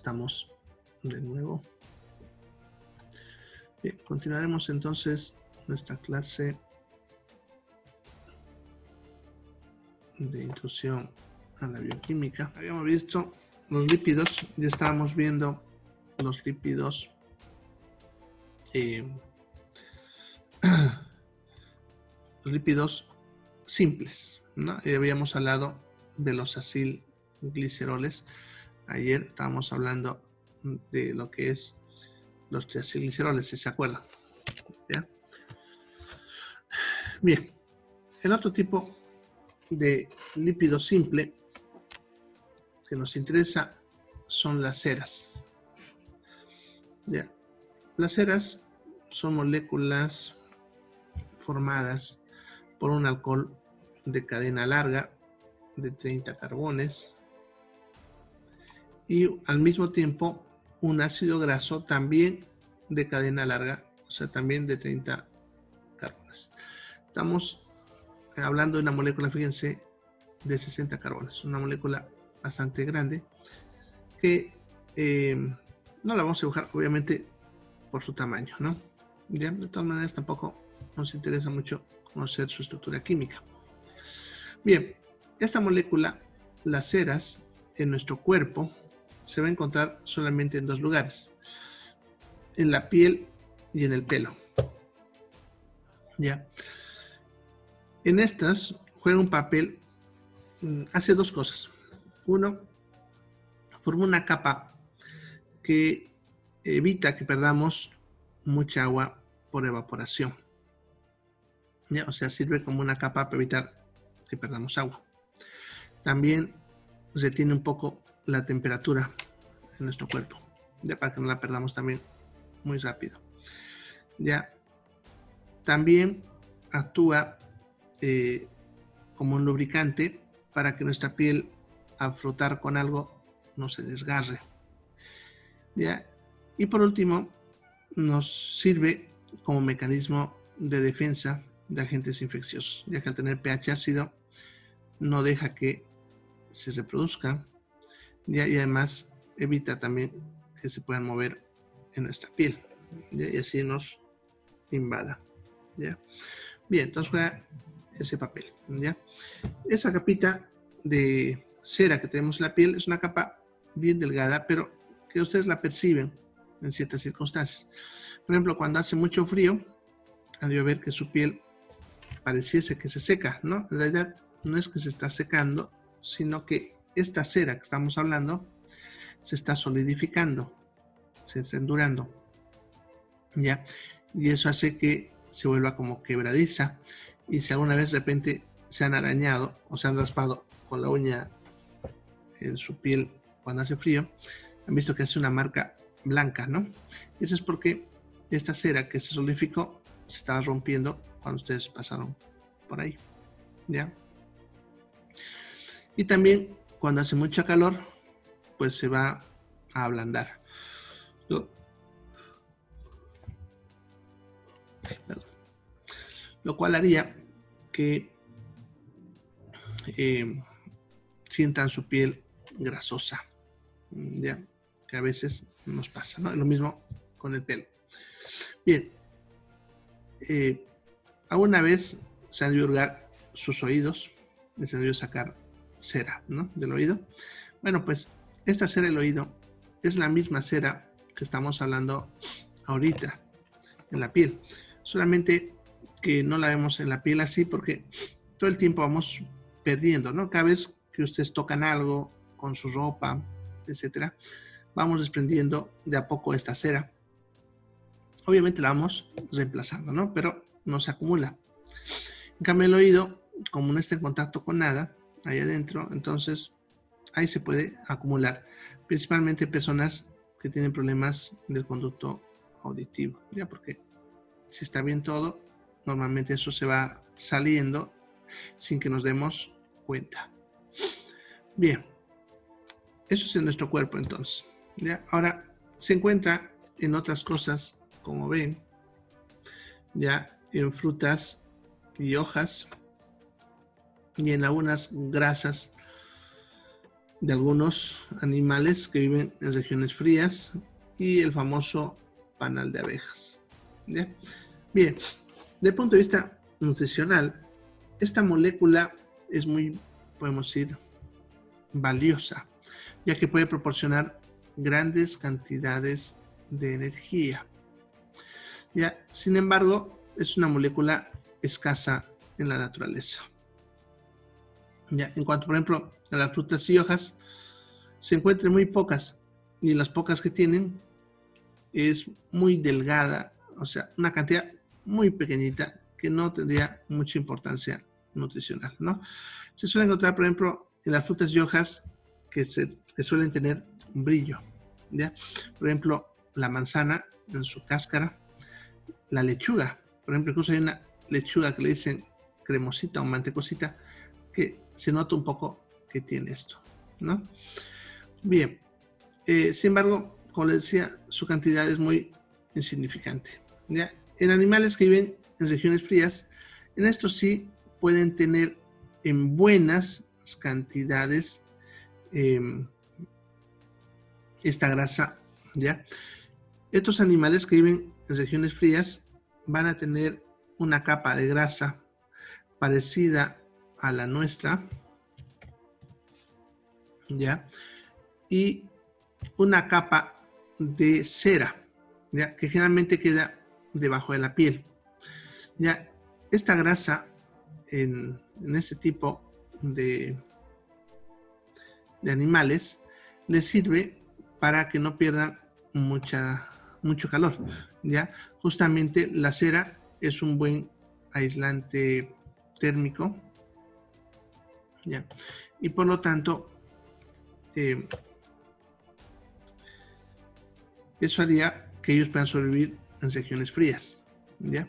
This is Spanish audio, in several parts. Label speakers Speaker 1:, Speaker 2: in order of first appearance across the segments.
Speaker 1: estamos de nuevo. Bien, continuaremos entonces nuestra clase de introducción a la bioquímica. Habíamos visto los lípidos, ya estábamos viendo los lípidos simples, ¿no? Y habíamos hablado de los acilgliceroles. Ayer estábamos hablando de lo que es los triacilgliceroles, si se acuerdan. ¿Ya? Bien, el otro tipo de lípido simple que nos interesa son las ceras. ¿Ya? Las ceras son moléculas formadas por un alcohol de cadena larga de 30 carbones y al mismo tiempo un ácido graso también de cadena larga, o sea, también de 30 carbones. Estamos hablando de una molécula, fíjense, de 60 carbones, una molécula bastante grande que no la vamos a dibujar obviamente por su tamaño, ¿no? Ya, de todas maneras tampoco nos interesa mucho conocer su estructura química. Bien, esta molécula, las ceras, en nuestro cuerpo se va a encontrar solamente en dos lugares, en la piel y en el pelo. ¿Ya? En estas juega un papel, hace dos cosas. Uno, forma una capa que evita que perdamos mucha agua por evaporación. ¿Ya? O sea, sirve como una capa para evitar que perdamos agua. También retiene un poco la temperatura en nuestro cuerpo, ya para que no la perdamos también muy rápido. Ya, también actúa como un lubricante para que nuestra piel al frotar con algo no se desgarre. Ya, y por último nos sirve como mecanismo de defensa de agentes infecciosos, ya que al tener pH ácido no deja que se reproduzcan, ¿ya? Y además evita también que se puedan mover en nuestra piel, ¿ya? Y así nos invada, ¿ya? Bien, entonces juega ese papel, ¿ya? Esa capita de cera que tenemos en la piel es una capa bien delgada, pero que ustedes la perciben en ciertas circunstancias. Por ejemplo, cuando hace mucho frío, han de ver que su piel pareciese que se seca, ¿no? En realidad no es que se está secando, sino que esta cera que estamos hablando se está solidificando, se está endurando, ¿ya? Y eso hace que se vuelva como quebradiza, y si alguna vez de repente se han arañado o se han raspado con la uña en su piel cuando hace frío, han visto que hace una marca blanca, ¿no? Y eso es porque esta cera que se solidificó se estaba rompiendo cuando ustedes pasaron por ahí, ¿ya? Y también cuando hace mucha calor, pues se va a ablandar. Lo cual haría que sientan su piel grasosa, ¿ya? Que a veces nos pasa, ¿no? Lo mismo con el pelo. Bien, alguna vez se han de hurgar sus oídos, les han de sacar cera, ¿no? Del oído. Bueno, pues esta cera del oído es la misma cera que estamos hablando ahorita en la piel, solamente que no la vemos en la piel así porque todo el tiempo vamos perdiendo, ¿no? Cada vez que ustedes tocan algo con su ropa, etcétera, vamos desprendiendo de a poco esta cera. Obviamente la vamos reemplazando, ¿no? Pero no se acumula. En cambio el oído, como no está en contacto con nada ahí adentro, entonces ahí se puede acumular, principalmente personas que tienen problemas del conducto auditivo, ¿ya? Porque si está bien todo, normalmente eso se va saliendo sin que nos demos cuenta. Bien, eso es en nuestro cuerpo entonces, ¿ya? Ahora se encuentra en otras cosas, como ven, ya en frutas y hojas y en algunas grasas de algunos animales que viven en regiones frías y el famoso panal de abejas. ¿Ya? Bien, desde el punto de vista nutricional, esta molécula es muy, podemos decir, valiosa, ya que puede proporcionar grandes cantidades de energía. ¿Ya? Sin embargo, es una molécula escasa en la naturaleza. ¿Ya? En cuanto, por ejemplo, a las frutas y hojas, se encuentran muy pocas, y las pocas que tienen es muy delgada, o sea, una cantidad muy pequeñita que no tendría mucha importancia nutricional, ¿no? Se suele encontrar, por ejemplo, en las frutas y hojas que suelen tener un brillo, ¿ya? Por ejemplo, la manzana en su cáscara, la lechuga, por ejemplo, incluso hay una lechuga que le dicen cremosita o mantecosita, que se nota un poco que tiene esto, ¿no? Bien, sin embargo, como les decía, su cantidad es muy insignificante, ¿ya? En animales que viven en regiones frías, en estos sí pueden tener en buenas cantidades esta grasa, ¿ya? Estos animales que viven en regiones frías van a tener una capa de grasa parecida a la nuestra, ¿ya? Y una capa de cera, ¿ya? Que generalmente queda debajo de la piel. ¿Ya? Esta grasa en este tipo de animales les sirve para que no pierdan mucho calor, ¿ya? Justamente la cera es un buen aislante térmico, ¿ya? Y por lo tanto, eso haría que ellos puedan sobrevivir en regiones frías, ¿ya?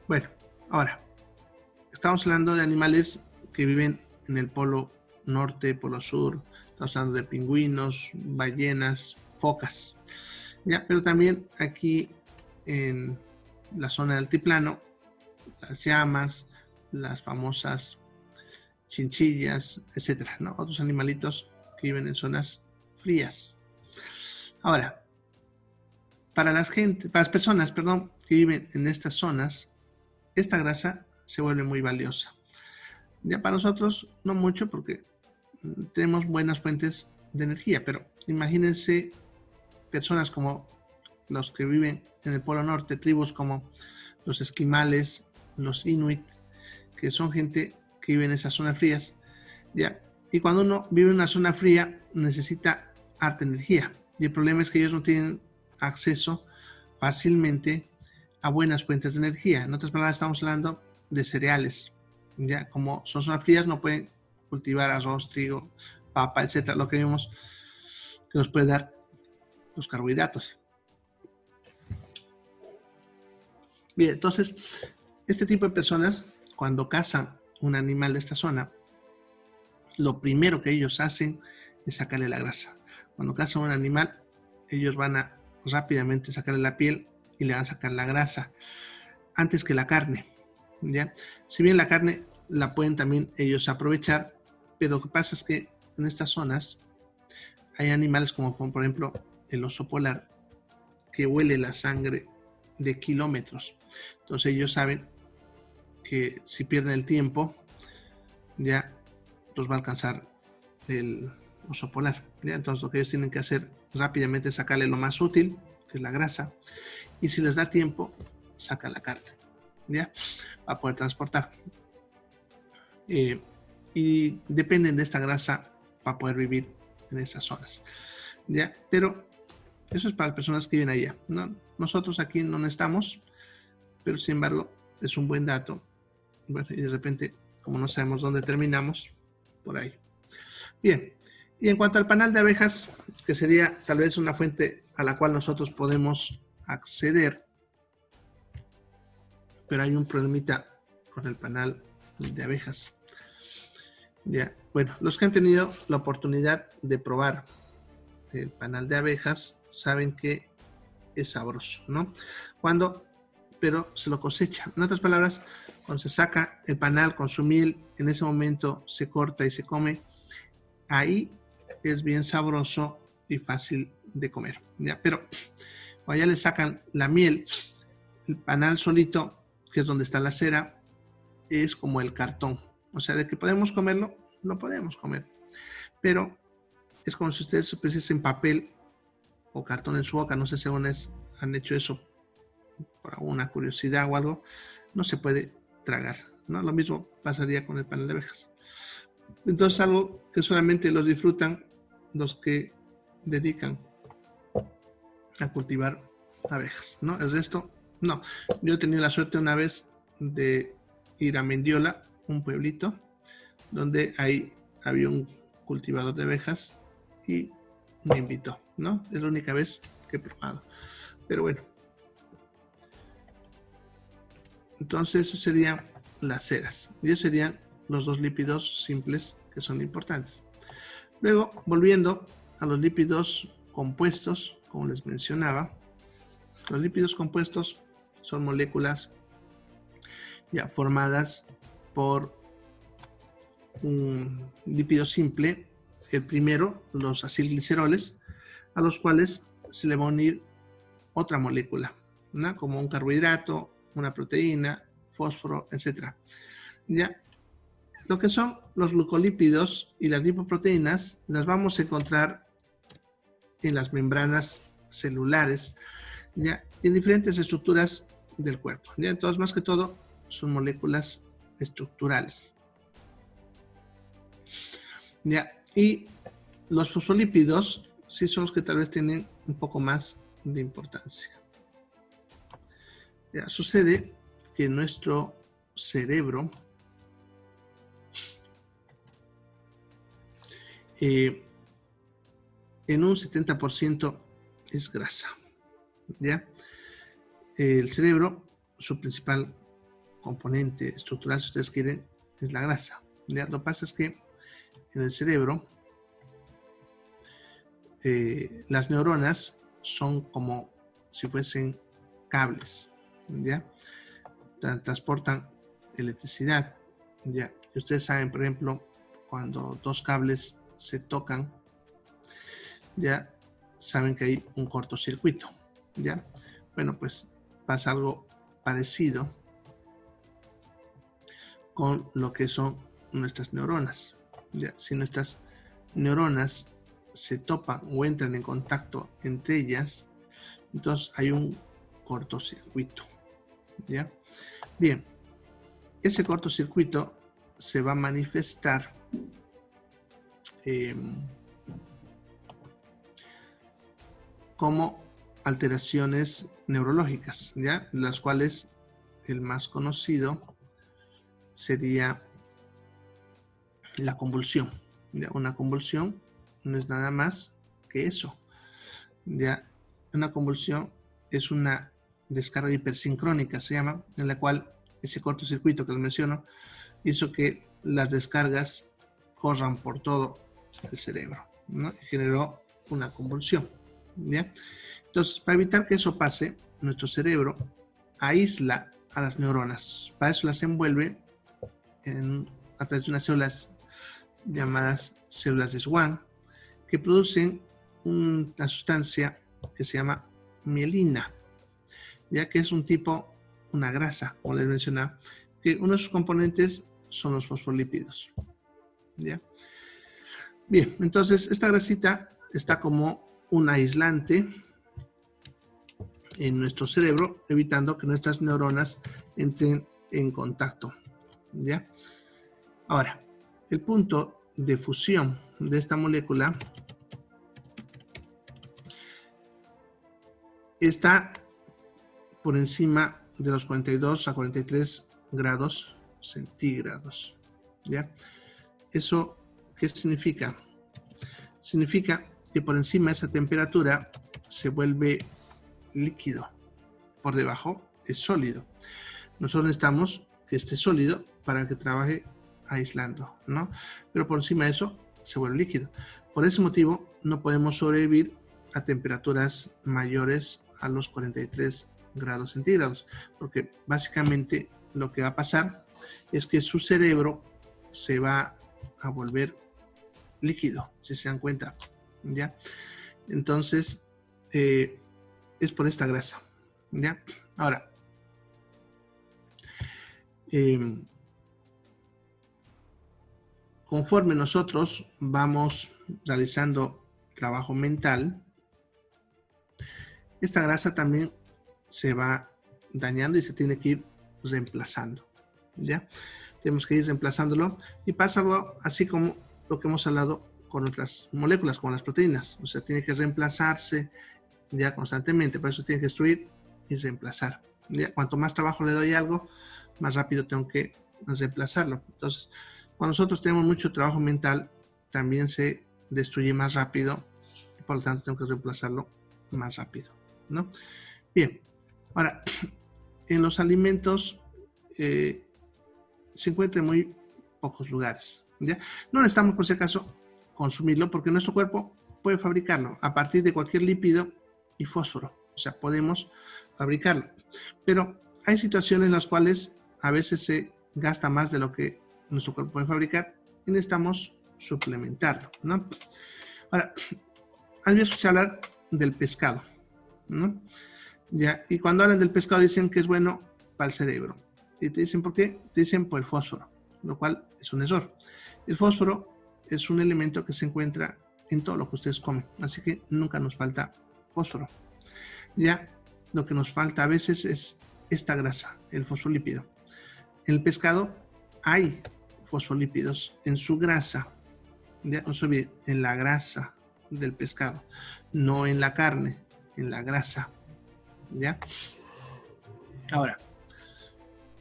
Speaker 1: Bueno, ahora, estamos hablando de animales que viven en el polo norte, polo sur, estamos hablando de pingüinos, ballenas, focas, ¿ya? Pero también aquí en la zona del altiplano, las llamas, las famosas chinchillas, etcétera, ¿no? Otros animalitos que viven en zonas frías. Ahora, para las personas, que viven en estas zonas, esta grasa se vuelve muy valiosa. Ya para nosotros no mucho porque tenemos buenas fuentes de energía, pero imagínense personas como los que viven en el Polo Norte, tribus como los esquimales, los inuit, que son gente que vive en esas zonas frías, ¿ya? Y cuando uno vive en una zona fría necesita harta energía, y el problema es que ellos no tienen acceso fácilmente a buenas fuentes de energía. En otras palabras, estamos hablando de cereales, ¿ya? Como son zonas frías, no pueden cultivar arroz, trigo, papa, etcétera, lo que vimos que nos puede dar los carbohidratos. Bien, entonces, este tipo de personas, cuando cazan un animal de esta zona, lo primero que ellos hacen es sacarle la grasa. Cuando cazan un animal, ellos van a rápidamente sacarle la piel y le van a sacar la grasa antes que la carne, ¿ya? Si bien la carne la pueden también ellos aprovechar, pero lo que pasa es que en estas zonas hay animales como por ejemplo el oso polar, que huele la sangre de kilómetros. Entonces ellos saben que si pierden el tiempo, ya los va a alcanzar el oso polar, ¿ya? Entonces lo que ellos tienen que hacer rápidamente es sacarle lo más útil, que es la grasa, y si les da tiempo, sacan la carne, ¿ya? Para poder transportar. Y dependen de esta grasa para poder vivir en esas zonas, ¿ya? Pero eso es para las personas que viven allá, ¿no? Nosotros aquí no estamos, pero sin embargo es un buen dato. Bueno, y de repente, como no sabemos dónde terminamos, por ahí. Bien, y en cuanto al panal de abejas, que sería tal vez una fuente a la cual nosotros podemos acceder, pero hay un problemita con el panal de abejas. Ya, bueno, los que han tenido la oportunidad de probar el panal de abejas saben que es sabroso, ¿no? Pero se lo cosecha. En otras palabras, cuando se saca el panal con su miel, en ese momento se corta y se come. Ahí es bien sabroso y fácil de comer, ¿ya? Pero cuando ya le sacan la miel, el panal solito, que es donde está la cera, es como el cartón. O sea, de que podemos comerlo, lo podemos comer. Pero es como si ustedes pusiesen papel o cartón en su boca. No sé si aún han hecho eso por alguna curiosidad o algo. No se puede tragar, ¿no? Lo mismo pasaría con el panal de abejas. Entonces, algo que solamente los disfrutan los que dedican a cultivar abejas, ¿no? El resto, no. Yo he tenido la suerte una vez de ir a Mendiola, un pueblito, donde ahí había un cultivador de abejas y me invitó, ¿no? Es la única vez que he probado. Pero bueno. Entonces, eso serían las ceras. Y esos serían los dos lípidos simples que son importantes. Luego, volviendo a los lípidos compuestos, como les mencionaba, los lípidos compuestos son moléculas ya formadas por un lípido simple, el primero, los acilgliceroles, a los cuales se le va a unir otra molécula, ¿no? Como un carbohidrato, una proteína, fósforo, etc. Ya, lo que son los glucolípidos y las lipoproteínas las vamos a encontrar en las membranas celulares, ya, en diferentes estructuras del cuerpo. ¿Ya? Entonces, más que todo, son moléculas estructurales. ¿Ya? Y los fosfolípidos sí son los que tal vez tienen un poco más de importancia. ¿Ya? Sucede que nuestro cerebro en un 70% es grasa. ¿Ya? El cerebro, su principal componente estructural, si ustedes quieren, es la grasa. ¿Ya? Lo que pasa es que en el cerebro las neuronas son como si fuesen cables, ¿ya? Transportan electricidad, ¿ya? Y ustedes saben, por ejemplo, cuando dos cables se tocan, ya saben que hay un cortocircuito, ¿ya? Bueno, pues pasa algo parecido con lo que son nuestras neuronas, ¿ya? Si nuestras neuronas se topan o entran en contacto entre ellas, entonces hay un cortocircuito, ¿ya? Bien, ese cortocircuito se va a manifestar como alteraciones neurológicas, ¿ya? Las cuales el más conocido sería la convulsión, ¿ya? Una convulsión no es nada más que eso, ¿ya? Una convulsión es una descarga hipersincrónica, se llama, en la cual ese cortocircuito que les menciono hizo que las descargas corran por todo el cerebro, ¿no? Y generó una convulsión, ¿ya? Entonces, para evitar que eso pase, nuestro cerebro aísla a las neuronas. Para eso las envuelve a través de unas células llamadas células de Schwann, que producen una sustancia que se llama mielina, ya que es una grasa, como les mencionaba, que uno de sus componentes son los fosfolípidos. ¿Ya? Bien, entonces esta grasita está como un aislante en nuestro cerebro, evitando que nuestras neuronas entren en contacto. ¿Ya? Ahora, el punto de fusión de esta molécula está por encima de los 42 a 43 grados centígrados. ¿Ya? ¿Eso qué significa? Significa que por encima de esa temperatura se vuelve líquido. Por debajo es sólido. Nosotros necesitamos que esté sólido para que trabaje aislando, ¿no? Pero por encima de eso se vuelve líquido. Por ese motivo no podemos sobrevivir a temperaturas mayores a los 43 grados centígrados, porque básicamente lo que va a pasar es que su cerebro se va a volver líquido, si se dan cuenta, ¿ya? Entonces, es por esta grasa, ¿ya? Ahora, conforme nosotros vamos realizando trabajo mental, esta grasa también se va dañando y se tiene que ir reemplazando, ¿ya? Tenemos que ir reemplazándolo y pasa algo así como lo que hemos hablado con otras moléculas, como las proteínas. O sea, tiene que reemplazarse ya constantemente, por eso tiene que destruir y reemplazar. Ya, cuanto más trabajo le doy a algo, más rápido tengo que reemplazarlo. Entonces, cuando nosotros tenemos mucho trabajo mental, también se destruye más rápido y por lo tanto tengo que reemplazarlo más rápido, ¿no? Bien, ahora, en los alimentos se encuentra en muy pocos lugares, ¿ya? No necesitamos, por si acaso, consumirlo porque nuestro cuerpo puede fabricarlo a partir de cualquier lípido y fósforo. O sea, podemos fabricarlo. Pero hay situaciones en las cuales a veces se gasta más de lo que nuestro cuerpo puede fabricar y necesitamos suplementarlo, ¿no? Ahora, ¿has escuchado hablar del pescado? ¿No? Ya, y cuando hablan del pescado dicen que es bueno para el cerebro. ¿Y te dicen por qué? Te dicen por el fósforo, lo cual es un error. El fósforo es un elemento que se encuentra en todo lo que ustedes comen, así que nunca nos falta fósforo. Ya, lo que nos falta a veces es esta grasa, el fosfolípido. En el pescado hay fosfolípidos en su grasa, ya, no se olvide, en la grasa del pescado, no en la carne, en la grasa, ¿ya? Ahora,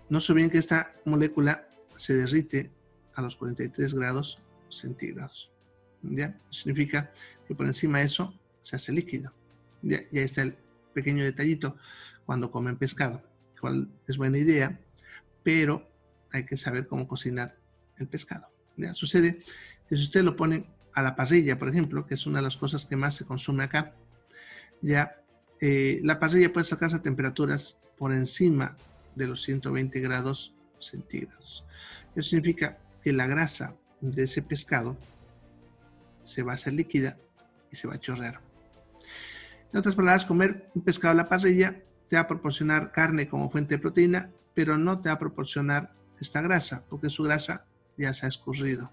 Speaker 1: no se olviden que esta molécula se derrite a los 43 grados centígrados, ¿ya? Eso significa que por encima de eso se hace líquido. Ya está el pequeño detallito cuando comen pescado, cual es buena idea, pero hay que saber cómo cocinar el pescado. ¿Ya? Sucede que si ustedes lo ponen a la parrilla, por ejemplo, que es una de las cosas que más se consume acá, ya la parrilla puede sacarse a temperaturas por encima de los 120 grados centígrados. Eso significa que la grasa de ese pescado se va a hacer líquida y se va a chorrear. En otras palabras, comer un pescado a la parrilla te va a proporcionar carne como fuente de proteína, pero no te va a proporcionar esta grasa, porque su grasa ya se ha escurrido,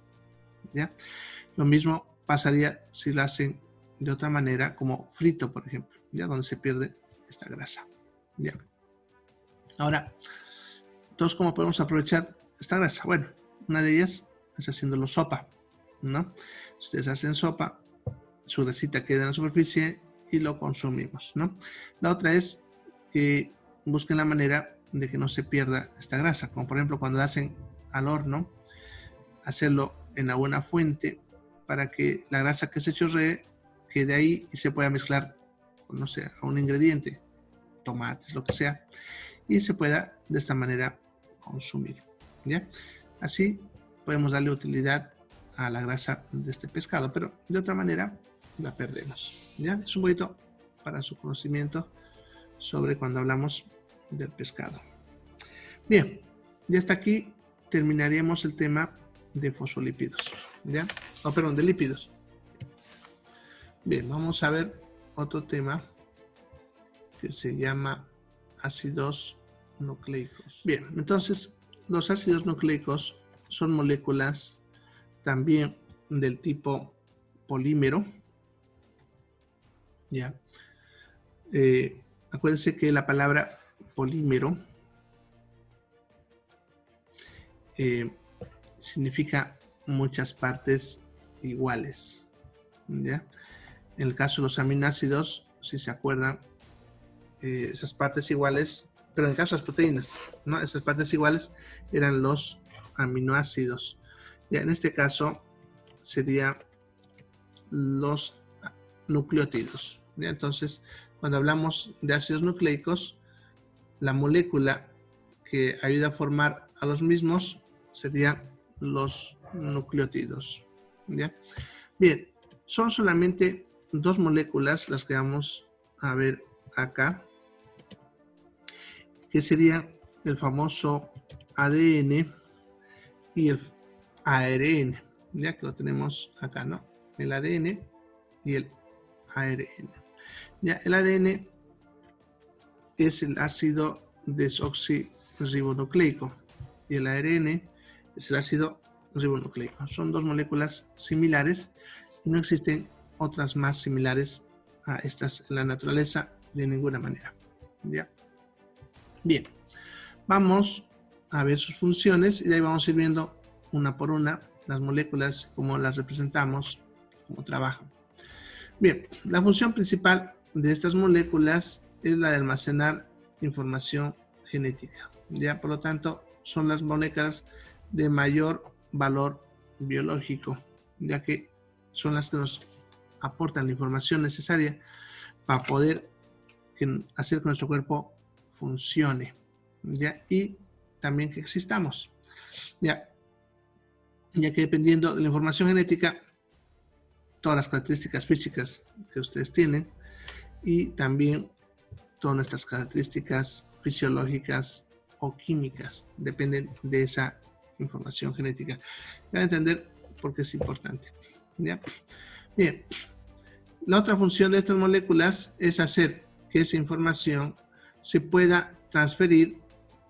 Speaker 1: ¿ya? Lo mismo pasaría si lo hacen de otra manera, como frito, por ejemplo, ¿ya? Donde se pierde esta grasa, ¿ya? Ahora, entonces, ¿cómo podemos aprovechar esta grasa? Bueno, una de ellas es haciéndolo sopa, ¿no? Ustedes hacen sopa, su grasita queda en la superficie y lo consumimos, ¿no? La otra es que busquen la manera de que no se pierda esta grasa, como por ejemplo cuando la hacen al horno, hacerlo en la buena fuente para que la grasa que se chorree quede ahí y se pueda mezclar con, no sé, a un ingrediente, tomates, lo que sea, y se pueda de esta manera consumir, ¿ya? Así podemos darle utilidad a la grasa de este pescado, pero de otra manera la perdemos, ¿ya? Es un poquito para su conocimiento sobre cuando hablamos del pescado. Bien, ya hasta aquí terminaríamos el tema de fosfolípidos, ¿ya? Oh, perdón, de lípidos. Bien, vamos a ver otro tema que se llama ácidos nucleicos. Bien, entonces los ácidos nucleicos son moléculas también del tipo polímero, ¿ya? Acuérdense que la palabra polímero significa muchas partes iguales, ¿ya? En el caso de los aminoácidos, si se acuerdan, esas partes iguales, pero en el caso de las proteínas, ¿no? Esas partes iguales eran los aminoácidos. Ya en este caso serían los nucleótidos, ¿ya? Entonces, cuando hablamos de ácidos nucleicos, la molécula que ayuda a formar a los mismos serían los nucleótidos, ¿ya? Bien, son solamente dos moléculas las que vamos a ver acá, que sería el famoso ADN y el ARN, ya que lo tenemos acá, ¿no? El ADN y el ARN. Ya, el ADN es el ácido desoxirribonucleico y el ARN es el ácido ribonucleico. Son dos moléculas similares y no existen otras más similares a estas en la naturaleza de ninguna manera. ¿Ya? Bien, vamos a ver sus funciones y de ahí vamos a ir viendo una por una las moléculas, cómo las representamos, cómo trabajan. Bien, la función principal de estas moléculas es la de almacenar información genética. Ya, por lo tanto, son las moléculas de mayor valor biológico, ya que son las que nos aportan la información necesaria para poder hacer que nuestro cuerpo funcione, ¿ya? Y también que existamos, ya que dependiendo de la información genética, todas las características físicas que ustedes tienen y también todas nuestras características fisiológicas o químicas dependen de esa información genética. Van a entender por qué es importante, ¿ya? Bien, la otra función de estas moléculas es hacer que esa información se pueda transferir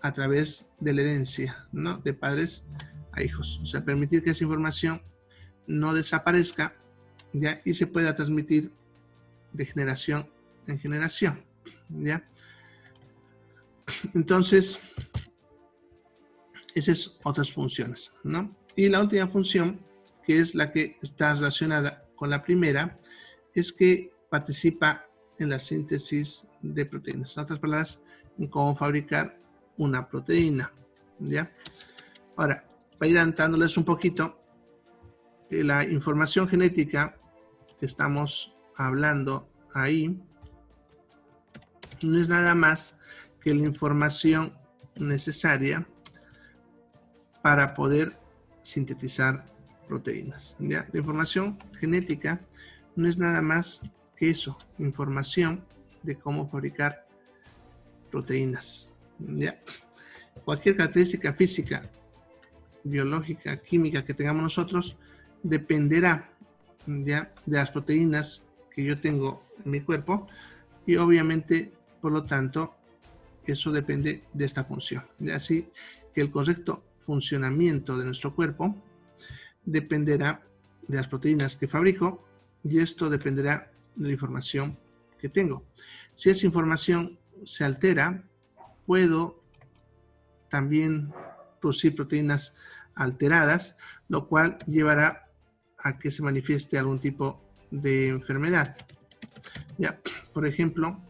Speaker 1: a través de la herencia, ¿no? De padres a hijos. O sea, permitir que esa información no desaparezca, ¿ya? Y se pueda transmitir de generación en generación, ¿ya? Entonces, esas son otras funciones, ¿no? Y la última función, que es la que está relacionada con la primera, es que participa en la síntesis de proteínas. En otras palabras, en cómo fabricar una proteína, ¿ya? Ahora, para ir adelantándoles un poquito, la información genética que estamos hablando ahí no es nada más que la información necesaria para poder sintetizar proteínas, ¿ya? La información genética no es nada más que eso, información de cómo fabricar proteínas, ¿ya? Cualquier característica física, biológica, química que tengamos nosotros dependerá, ¿ya?, de las proteínas que yo tengo en mi cuerpo y obviamente, por lo tanto, eso depende de esta función. ¿Ya? Así que el correcto funcionamiento de nuestro cuerpo dependerá de las proteínas que fabrico y esto dependerá de la información que tengo. Si esa información se altera, puedo también producir proteínas alteradas, lo cual llevará a que se manifieste algún tipo de enfermedad. Ya, por ejemplo,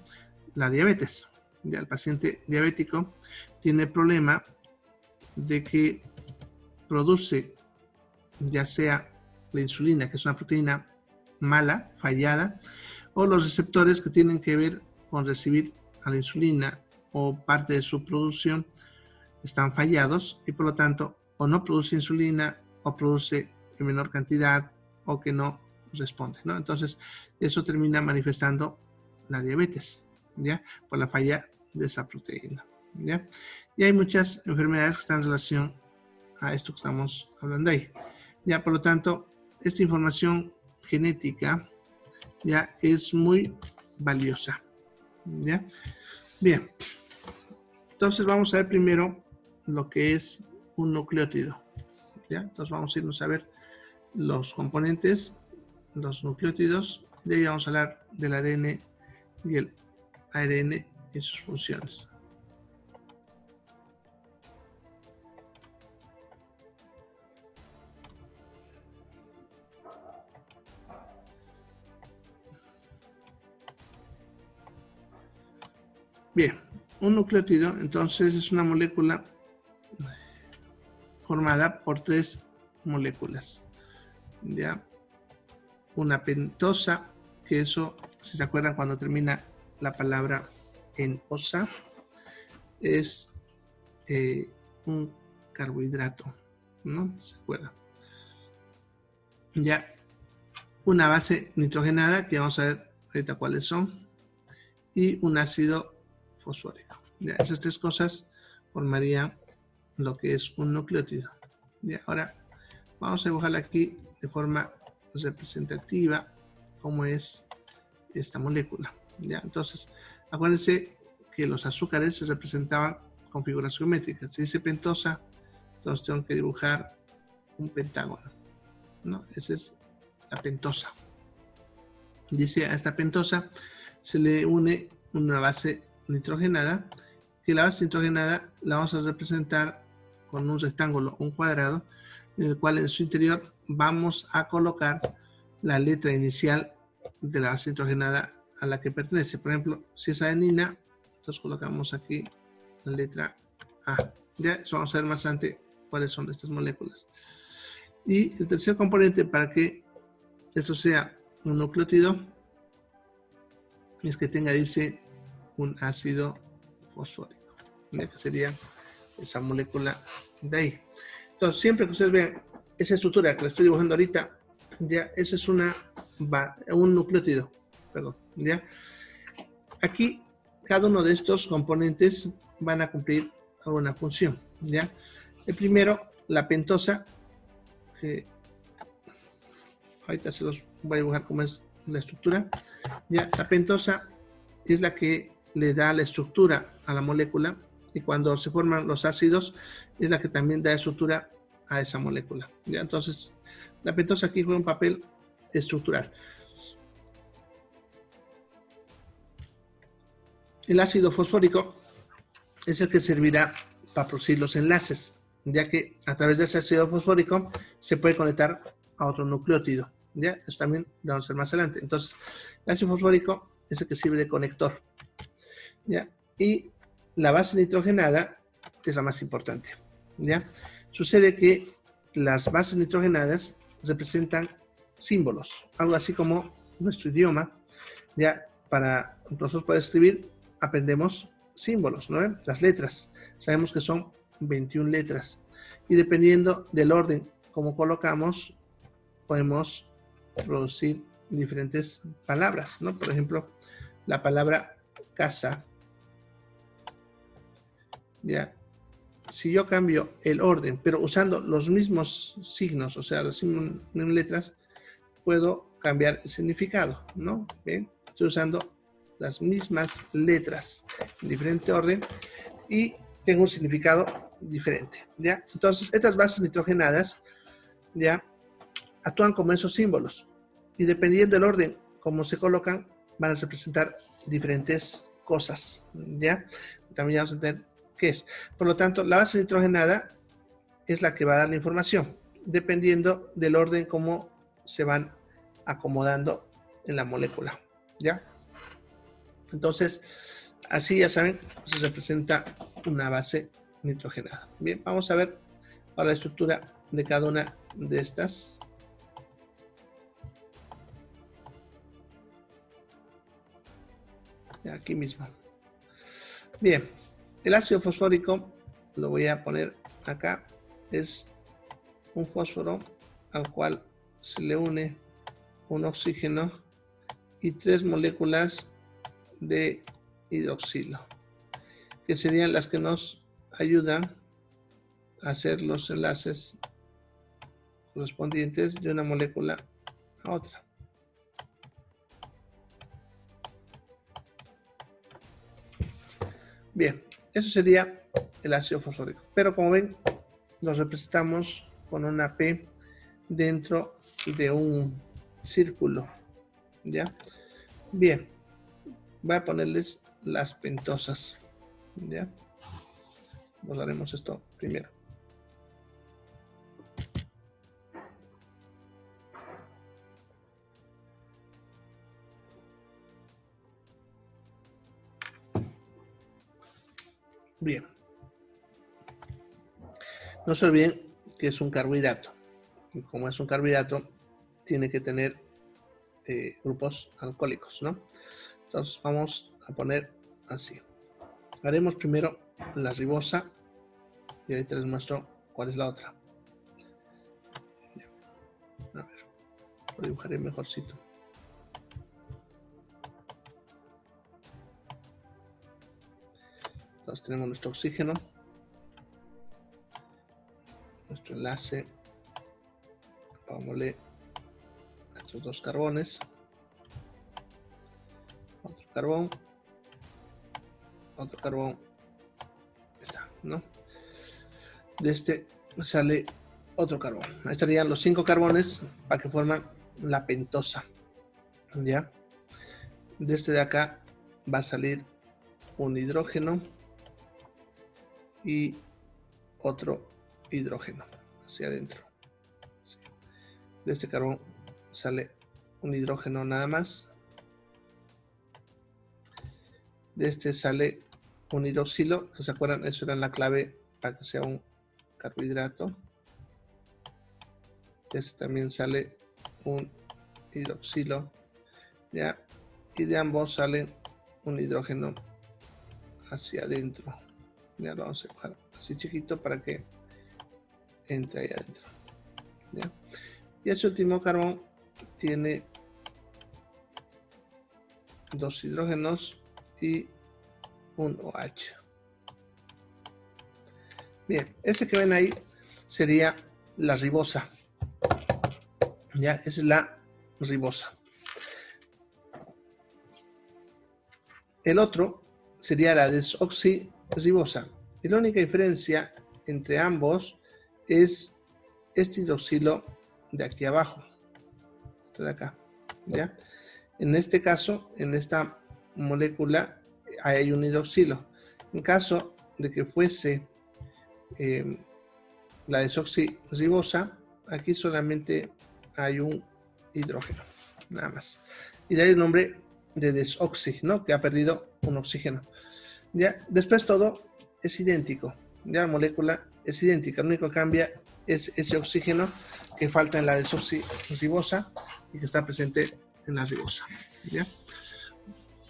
Speaker 1: la diabetes. Ya, el paciente diabético tiene el problema de que produce ya sea la insulina, que es una proteína mala, fallada, o los receptores que tienen que ver con recibir a la insulina o parte de su producción están fallados y por lo tanto o no produce insulina o produce en menor cantidad o que no responde, ¿no? Entonces eso termina manifestando la diabetes, ¿ya? Por la falla de esa proteína, ¿ya? Y hay muchas enfermedades que están en relación a esto que estamos hablando ahí, ¿ya? Por lo tanto, esta información genética ya es muy valiosa, ¿ya? Bien, entonces vamos a ver primero lo que es un nucleótido, ¿ya? Entonces vamos a irnos a ver los componentes, los nucleótidos, de ahí vamos a hablar del ADN y el ARN y sus funciones. Bien, un nucleótido entonces es una molécula formada por tres moléculas, ¿ya? Una pentosa, que eso, si se acuerdan cuando termina la palabra en osa, es un carbohidrato, ¿no? ¿Se acuerdan? Ya, una base nitrogenada, que vamos a ver ahorita cuáles son, y un ácido fosfórico. Ya, esas tres cosas formarían lo que es un nucleótido. Ya, ahora vamos a dibujar aquí de forma representativa cómo es esta molécula. ¿Ya? Entonces, acuérdense que los azúcares se representaban con figuras geométricas. Si dice pentosa, entonces tengo que dibujar un pentágono, ¿no? Esa es la pentosa. Dice a esta pentosa se le une una base nitrogenada, que la base nitrogenada la vamos a representar con un rectángulo, un cuadrado, en el cual en su interior vamos a colocar la letra inicial de la base nitrogenada a la que pertenece. Por ejemplo, si es adenina, entonces colocamos aquí la letra A. Ya, eso vamos a ver más adelante cuáles son estas moléculas. Y el tercer componente para que esto sea un nucleótido es que tenga, dice, un ácido fosfórico, ¿ya? Que sería esa molécula de ahí. Entonces, siempre que ustedes vean esa estructura que le estoy dibujando ahorita, ya, eso es un nucleótido, perdón, ¿ya? Aquí, cada uno de estos componentes van a cumplir alguna función, ¿ya? El primero, la pentosa, que ahorita se los voy a dibujar cómo es la estructura, ¿ya? La pentosa es la que le da la estructura a la molécula, y cuando se forman los ácidos es la que también da estructura a esa molécula, ¿ya? Entonces, la pentosa aquí juega un papel estructural. El ácido fosfórico es el que servirá para producir los enlaces, ya que a través de ese ácido fosfórico se puede conectar a otro nucleótido, ¿ya? Eso también lo vamos a ver más adelante. Entonces, el ácido fosfórico es el que sirve de conector, ¿ya? Y la base nitrogenada es la más importante, ¿ya? Sucede que las bases nitrogenadas representan símbolos, algo así como nuestro idioma, ¿ya? Para nosotros poder escribir aprendemos símbolos, ¿no? Las letras, sabemos que son 21 letras, y dependiendo del orden como colocamos, podemos producir diferentes palabras, ¿no? Por ejemplo, la palabra casa, ¿ya? Si yo cambio el orden, pero usando los mismos signos, o sea, las mismas letras, puedo cambiar el significado, ¿no? ¿Ven? Estoy usando las mismas letras en diferente orden y tengo un significado diferente, ¿ya? Entonces, estas bases nitrogenadas, ¿ya? Actúan como esos símbolos, y dependiendo del orden como se colocan, van a representar diferentes cosas, ¿ya? También vamos a entender qué es. Por lo tanto, la base nitrogenada es la que va a dar la información, dependiendo del orden como se van acomodando en la molécula, ¿ya? Entonces, así ya saben, se representa una base nitrogenada. Bien, vamos a ver ahora la estructura de cada una de estas. Aquí mismo. Bien, el ácido fosfórico lo voy a poner acá. Es un fósforo al cual se le une un oxígeno y 3 moléculas de hidroxilo, que serían las que nos ayudan a hacer los enlaces correspondientes de una molécula a otra. Bien, eso sería el ácido fosfórico. Pero como ven, lo representamos con una P dentro de un círculo, ¿ya? Bien, voy a ponerles las pentosas, ¿ya? Borraremos esto primero. Bien. No se olviden que es un carbohidrato. Y como es un carbohidrato, tiene que tener grupos alcohólicos, ¿no? Entonces vamos a poner así. Haremos primero la ribosa y ahorita les muestro cuál es la otra. A ver, lo dibujaré mejorcito. Entonces tenemos nuestro oxígeno, nuestro enlace, pongámosle estos 2 carbones, otro carbón, otro carbón, está, ¿no? De este sale otro carbón. Ahí estarían los 5 carbones para que forman la pentosa, ¿ya? De este de acá va a salir un hidrógeno y otro hidrógeno hacia adentro. De este carbón sale un hidrógeno nada más. De este sale un hidroxilo, que se acuerdan, eso era la clave para que sea un carbohidrato. De este también sale un hidroxilo, ¿ya? Y de ambos sale un hidrógeno hacia adentro. Ya lo vamos a dejar así chiquito para que entre ahí adentro, ¿ya? Y ese último carbón tiene 2 hidrógenos y un OH. Bien, ese que ven ahí sería la ribosa. Ya, esa es la ribosa. El otro sería la desoxirribosa. Y la única diferencia entre ambos es este hidroxilo de aquí abajo, de acá, ¿ya? En este caso, en esta molécula hay un hidroxilo. En caso de que fuese la desoxirribosa, aquí solamente hay un hidrógeno, nada más. Y de ahí el nombre de desoxi, ¿no? Que ha perdido un oxígeno. Ya, después todo es idéntico. Ya la molécula es idéntica. Lo único que cambia es ese oxígeno que falta en la desoxirribosa y que está presente en la ribosa. ¿Ya?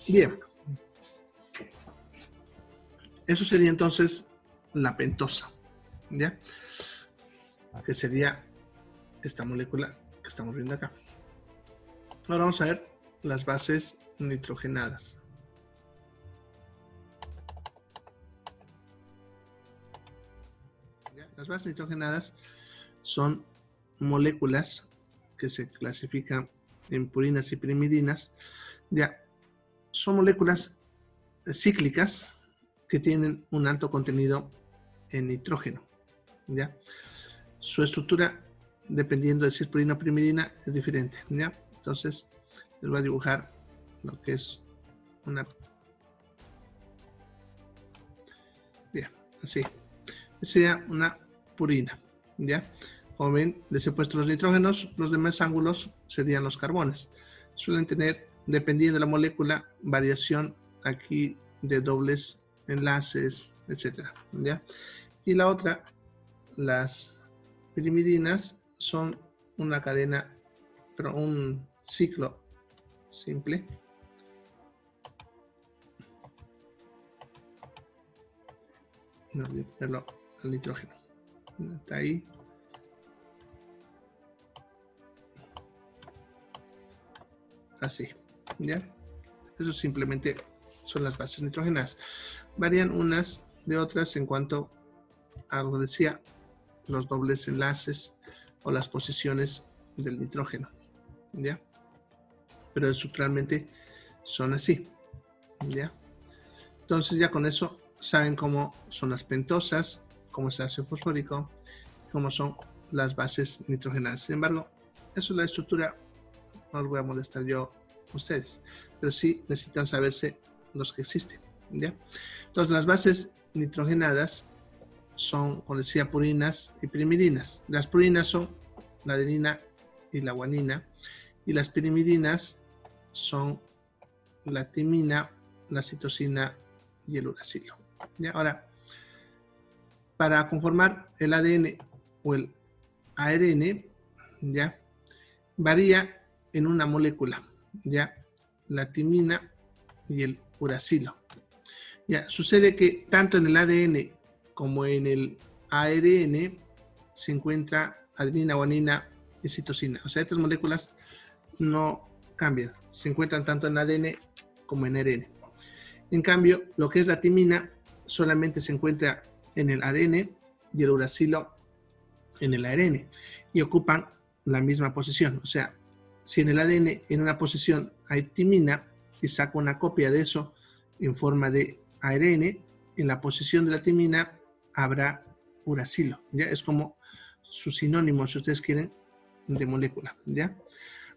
Speaker 1: Bien. Eso sería entonces la pentosa. ¿Ya? Que sería esta molécula que estamos viendo acá. Ahora vamos a ver las bases nitrogenadas. Las bases nitrogenadas son moléculas que se clasifican en purinas y pirimidinas. Ya, son moléculas cíclicas que tienen un alto contenido en nitrógeno. ¿Ya? Su estructura, dependiendo de si es purina o pirimidina, es diferente. ¿Ya? Entonces, les voy a dibujar lo que es una... Bien, así. Sería una purina. ¿Ya? Como ven, les he puesto los nitrógenos, los demás ángulos serían los carbones. Suelen tener, dependiendo de la molécula, variación aquí de dobles enlaces, etcétera, ¿ya? Y la otra, las pirimidinas, son una cadena, pero un ciclo simple. No voy a ponerlo al nitrógeno. Está ahí. Así, ¿ya? Eso simplemente son las bases nitrogenadas. Varían unas de otras en cuanto a lo que decía, los dobles enlaces o las posiciones del nitrógeno, ¿ya? Pero estructuralmente son así, ¿ya? Entonces ya con eso saben cómo son las pentosas, cómo es el ácido fosfórico, cómo son las bases nitrogenadas. Sin embargo, eso es la estructura. No los voy a molestar yo a ustedes, pero sí necesitan saberse los que existen, ¿ya? Entonces las bases nitrogenadas son, como decía, purinas y pirimidinas. Las purinas son la adenina y la guanina, y las pirimidinas son la timina, la citosina y el uracilo. ¿Ya? Ahora, para conformar el ADN o el ARN, ¿ya? Varía en una molécula, ¿ya? La timina y el uracilo. Ya, sucede que tanto en el ADN como en el ARN se encuentra adenina, guanina y citosina. O sea, estas moléculas no cambian. Se encuentran tanto en ADN como en ARN. En cambio, lo que es la timina solamente se encuentra en el ADN y el uracilo en el ARN. Y ocupan la misma posición. O sea, si en el ADN en una posición hay timina y saco una copia de eso en forma de ARN, en la posición de la timina habrá uracilo, ¿ya? Es como su sinónimo, si ustedes quieren, de molécula, ¿ya?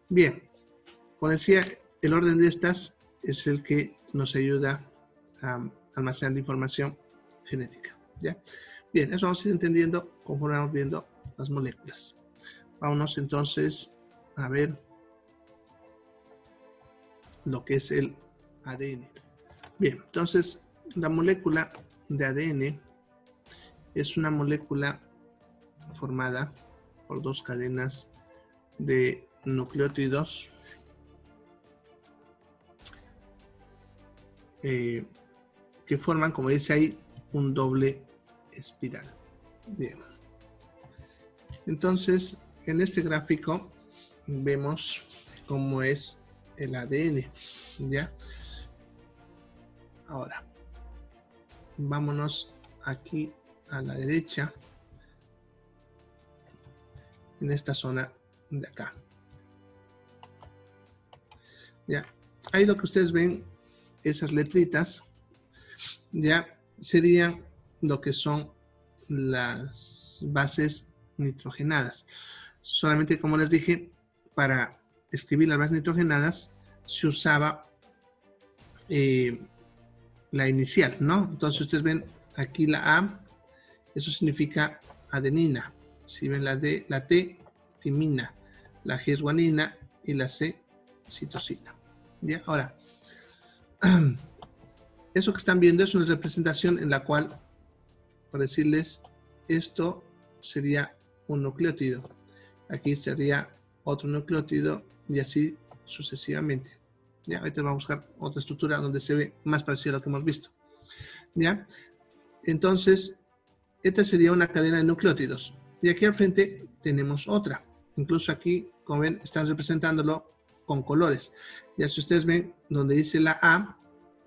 Speaker 1: Bien, como decía, el orden de estas es el que nos ayuda a almacenar la información genética, ¿ya? Bien, eso vamos a ir entendiendo conforme vamos viendo las moléculas. Vámonos entonces a ver lo que es el ADN. Bien, entonces la molécula de ADN es una molécula formada por dos cadenas de nucleótidos que forman, como dice ahí, un doble espiral. Bien. Entonces, en este gráfico vemos cómo es el ADN, ¿ya? Ahora, vámonos aquí a la derecha, en esta zona de acá. Ya, ahí lo que ustedes ven, esas letritas, ya serían lo que son las bases nitrogenadas. Solamente, como les dije, para escribir las bases nitrogenadas se usaba la inicial, ¿no? Entonces ustedes ven aquí la A, eso significa adenina. Si ven la D, la T, timina, la G es guanina y la C, citosina. ¿Ya? Ahora, eso que están viendo es una representación en la cual, por decirles, esto sería un nucleótido. Aquí sería otro nucleótido y así sucesivamente. ¿Ya? Ahorita vamos a buscar otra estructura donde se ve más parecido a lo que hemos visto. ¿Ya? Entonces, esta sería una cadena de nucleótidos. Y aquí al frente tenemos otra. Incluso aquí, como ven, están representándolo con colores. Ya si ustedes ven donde dice la A,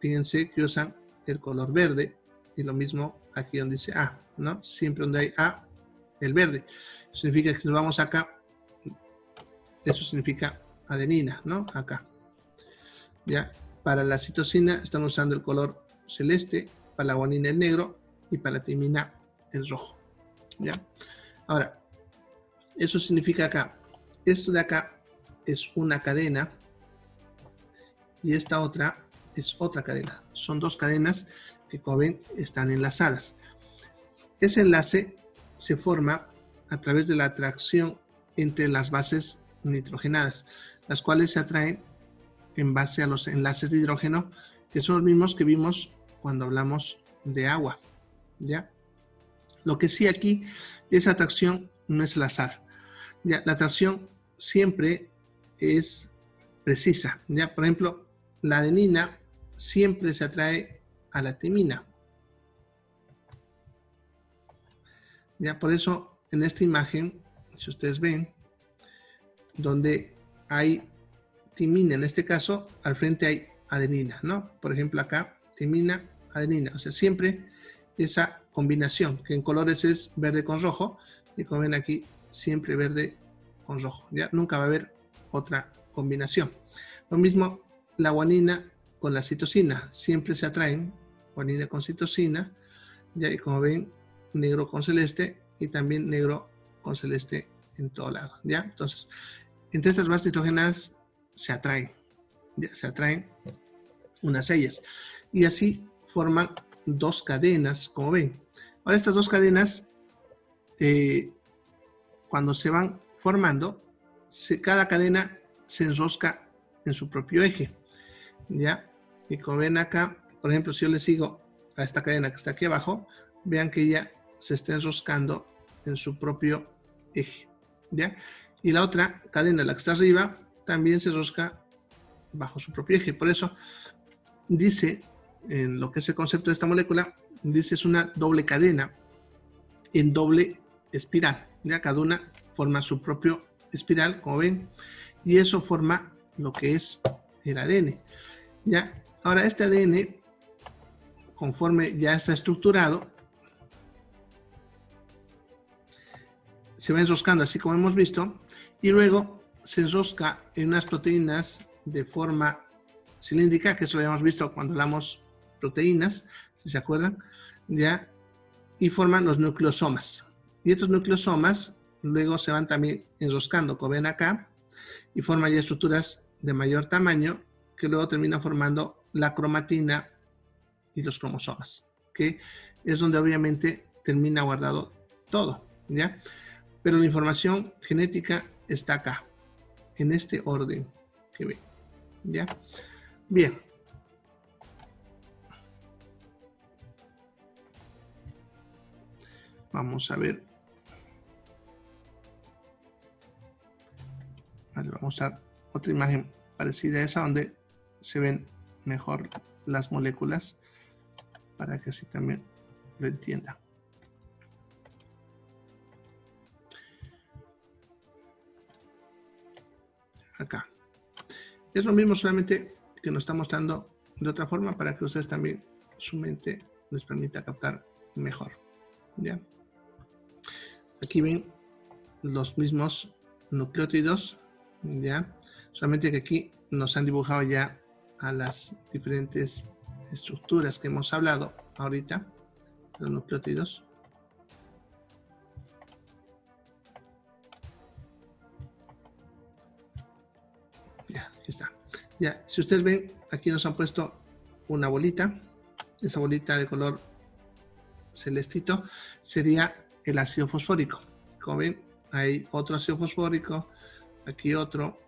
Speaker 1: fíjense que usan el color verde. Y lo mismo aquí donde dice A, ¿no? Siempre donde hay A, el verde. Eso significa que si nos vamos acá, eso significa adenina, ¿no? Acá. Ya, para la citosina están usando el color celeste, para la guanina el negro y para la timina el rojo. ¿Ya? Ahora, eso significa acá, esto de acá es una cadena y esta otra es otra cadena. Son dos cadenas que, como ven, están enlazadas. Ese enlace se forma a través de la atracción entre las bases nitrogenadas, las cuales se atraen en base a los enlaces de hidrógeno, que son los mismos que vimos cuando hablamos de agua, ¿ya? Lo que sí aquí, esa atracción no es al azar, ¿ya? La atracción siempre es precisa, ¿ya? Por ejemplo, la adenina siempre se atrae a la timina, ¿ya? Por eso, en esta imagen, si ustedes ven, donde hay timina, en este caso, al frente hay adenina, ¿no? Por ejemplo, acá, timina, adenina. O sea, siempre esa combinación, que en colores es verde con rojo, y como ven aquí, siempre verde con rojo, ¿ya? Nunca va a haber otra combinación. Lo mismo, la guanina con la citosina, siempre se atraen, guanina con citosina, ¿ya? Y como ven, negro con celeste, y también negro con celeste en todo lado, ¿ya? Entonces, entre estas bases nitrogenadas se atraen, ¿ya? Se atraen unas ellas. Y así forman dos cadenas, como ven. Ahora estas dos cadenas, cuando se van formando, cada cadena se enrosca en su propio eje, ¿ya? Y como ven acá, por ejemplo, si yo le sigo a esta cadena que está aquí abajo, vean que ella se está enroscando en su propio eje, ¿ya? Y la otra cadena, la que está arriba, también se enrosca bajo su propio eje. Por eso dice, en lo que es el concepto de esta molécula, dice es una doble cadena en doble espiral. ¿Ya? Cada una forma su propio espiral, como ven, y eso forma lo que es el ADN. ¿Ya? Ahora, este ADN, conforme ya está estructurado, se va enroscando así como hemos visto, y luego se enrosca en unas proteínas de forma cilíndrica, que eso lo habíamos visto cuando hablamos proteínas, si se acuerdan, ya, y forman los nucleosomas. Y estos nucleosomas luego se van también enroscando, como ven acá, y forman ya estructuras de mayor tamaño que luego terminan formando la cromatina y los cromosomas, que es donde obviamente termina guardado todo, ¿ya? Pero la información genética está acá, en este orden que ven, ¿ya? Bien. Vamos a ver. Vale, vamos a otra imagen parecida a esa donde se ven mejor las moléculas para que así también lo entienda. Acá. Es lo mismo, solamente que nos está mostrando de otra forma para que ustedes también, su mente les permita captar mejor. ¿Ya? Aquí ven los mismos nucleótidos, ¿ya? Solamente que aquí nos han dibujado ya a las diferentes estructuras que hemos hablado ahorita, los nucleótidos. Ya, aquí está. Ya, si ustedes ven, aquí nos han puesto una bolita. Esa bolita de color celestito sería el ácido fosfórico. Como ven, hay otro ácido fosfórico, aquí otro,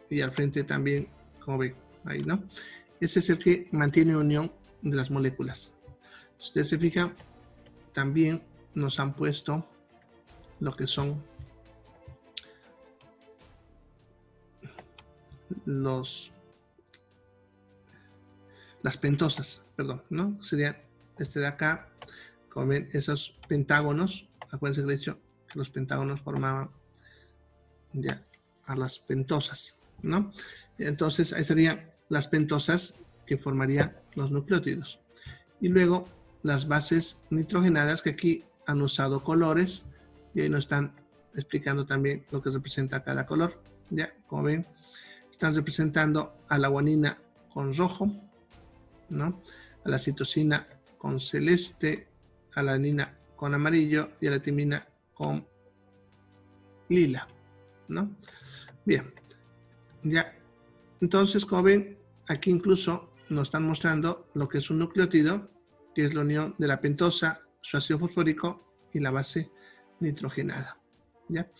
Speaker 1: y al frente también, como ven, ahí, ¿no? Ese es el que mantiene unión de las moléculas. Si ustedes se fijan, también nos han puesto lo que son las pentosas, perdón, ¿no? Sería este de acá, como ven, esos pentágonos. Acuérdense que de hecho que los pentágonos formaban ya a las pentosas, ¿no? Entonces ahí serían las pentosas que formarían los nucleótidos. Y luego las bases nitrogenadas, que aquí han usado colores y ahí nos están explicando también lo que representa cada color. Ya, como ven, están representando a la guanina con rojo, ¿no? A la citosina con celeste, a la adenina con amarillo y a la timina con lila, ¿no? Bien, ya. Entonces, como ven, aquí incluso nos están mostrando lo que es un nucleótido, que es la unión de la pentosa, su ácido fosfórico y la base nitrogenada, ¿ya?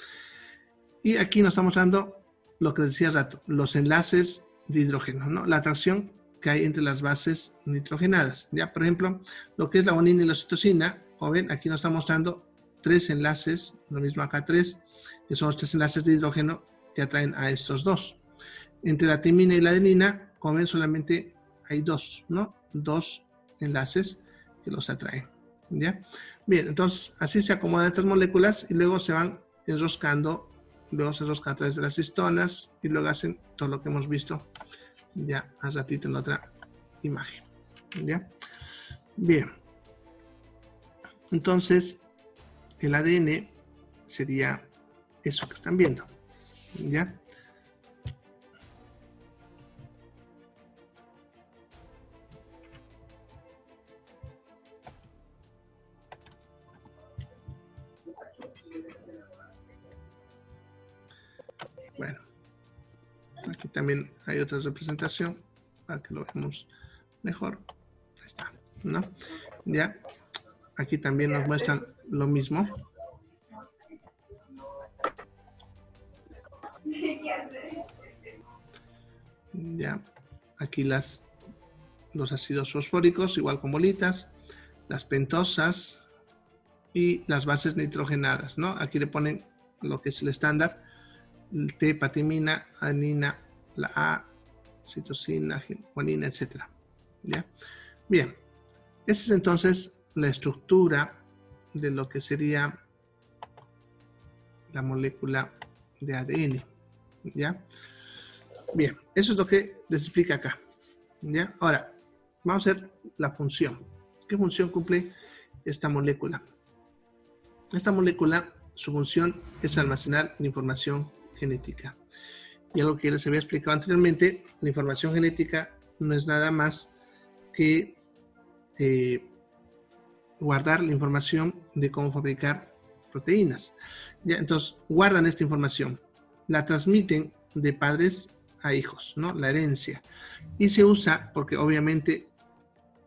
Speaker 1: Y aquí nos está mostrando lo que decía hace rato, los enlaces de hidrógeno, ¿no? La atracción que hay entre las bases nitrogenadas, ¿ya? Por ejemplo, lo que es la guanina y la citosina, como ven, aquí nos está mostrando 3 enlaces, lo mismo acá 3, que son los 3 enlaces de hidrógeno que atraen a estos dos. Entre la timina y la adenina, como ven, solamente hay 2, ¿no? 2 enlaces que los atraen, ¿ya? Bien, entonces así se acomodan estas moléculas y luego se van enroscando, luego se enroscan a través de las histonas y luego hacen todo lo que hemos visto ya hace ratito en la otra imagen, ¿ya? Bien, entonces el ADN sería eso que están viendo, ¿ya? Bueno, aquí también hay otra representación para que lo veamos mejor. Ahí está, ¿no? Ya, aquí también nos muestran lo mismo. Ya, aquí los ácidos fosfóricos, igual con bolitas, las pentosas y las bases nitrogenadas, ¿no? Aquí le ponen lo que es el estándar, el T-patimina, adenina, la A, citosina, guanina, etc. ¿Ya? Bien, esa es entonces la estructura de lo que sería la molécula de ADN, ¿ya? Bien, eso es lo que les explica acá, ¿ya? Ahora, vamos a ver la función. ¿Qué función cumple esta molécula? Esta molécula, su función es almacenar la información genética. y algo que les había explicado anteriormente, la información genética no es nada más que guardar la información de cómo fabricar proteínas. ¿Ya? Entonces, guardan esta información, la transmiten de padres a hijos, ¿no? La herencia. Y se usa, porque obviamente,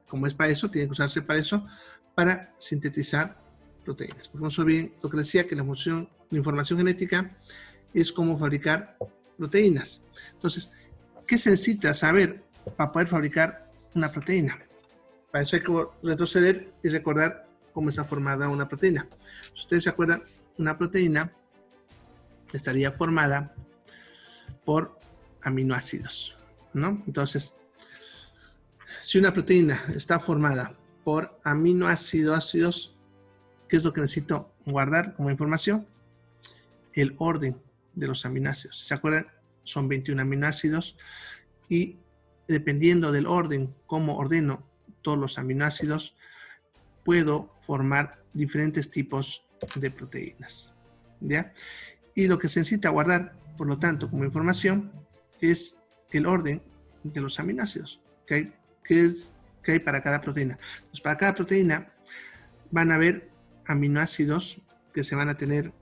Speaker 1: como es para eso, tiene que usarse para eso, para sintetizar proteínas. Porque no se olviden lo que decía, que la información genética es cómo fabricar proteínas. Entonces, ¿qué se necesita saber para poder fabricar una proteína? Para eso hay que retroceder y recordar cómo está formada una proteína. Si ustedes se acuerdan, una proteína estaría formada por aminoácidos, ¿no? Entonces, si una proteína está formada por aminoácidos, ¿qué es lo que necesito guardar como información? El orden de los aminoácidos. ¿Se acuerdan? Son 21 aminoácidos y dependiendo del orden, cómo ordeno todos los aminoácidos, puedo formar diferentes tipos de proteínas. ¿Ya? Y lo que se necesita guardar, por lo tanto, como información, es el orden de los aminoácidos que hay para cada proteína. Entonces, para cada proteína van a haber aminoácidos que se van a tener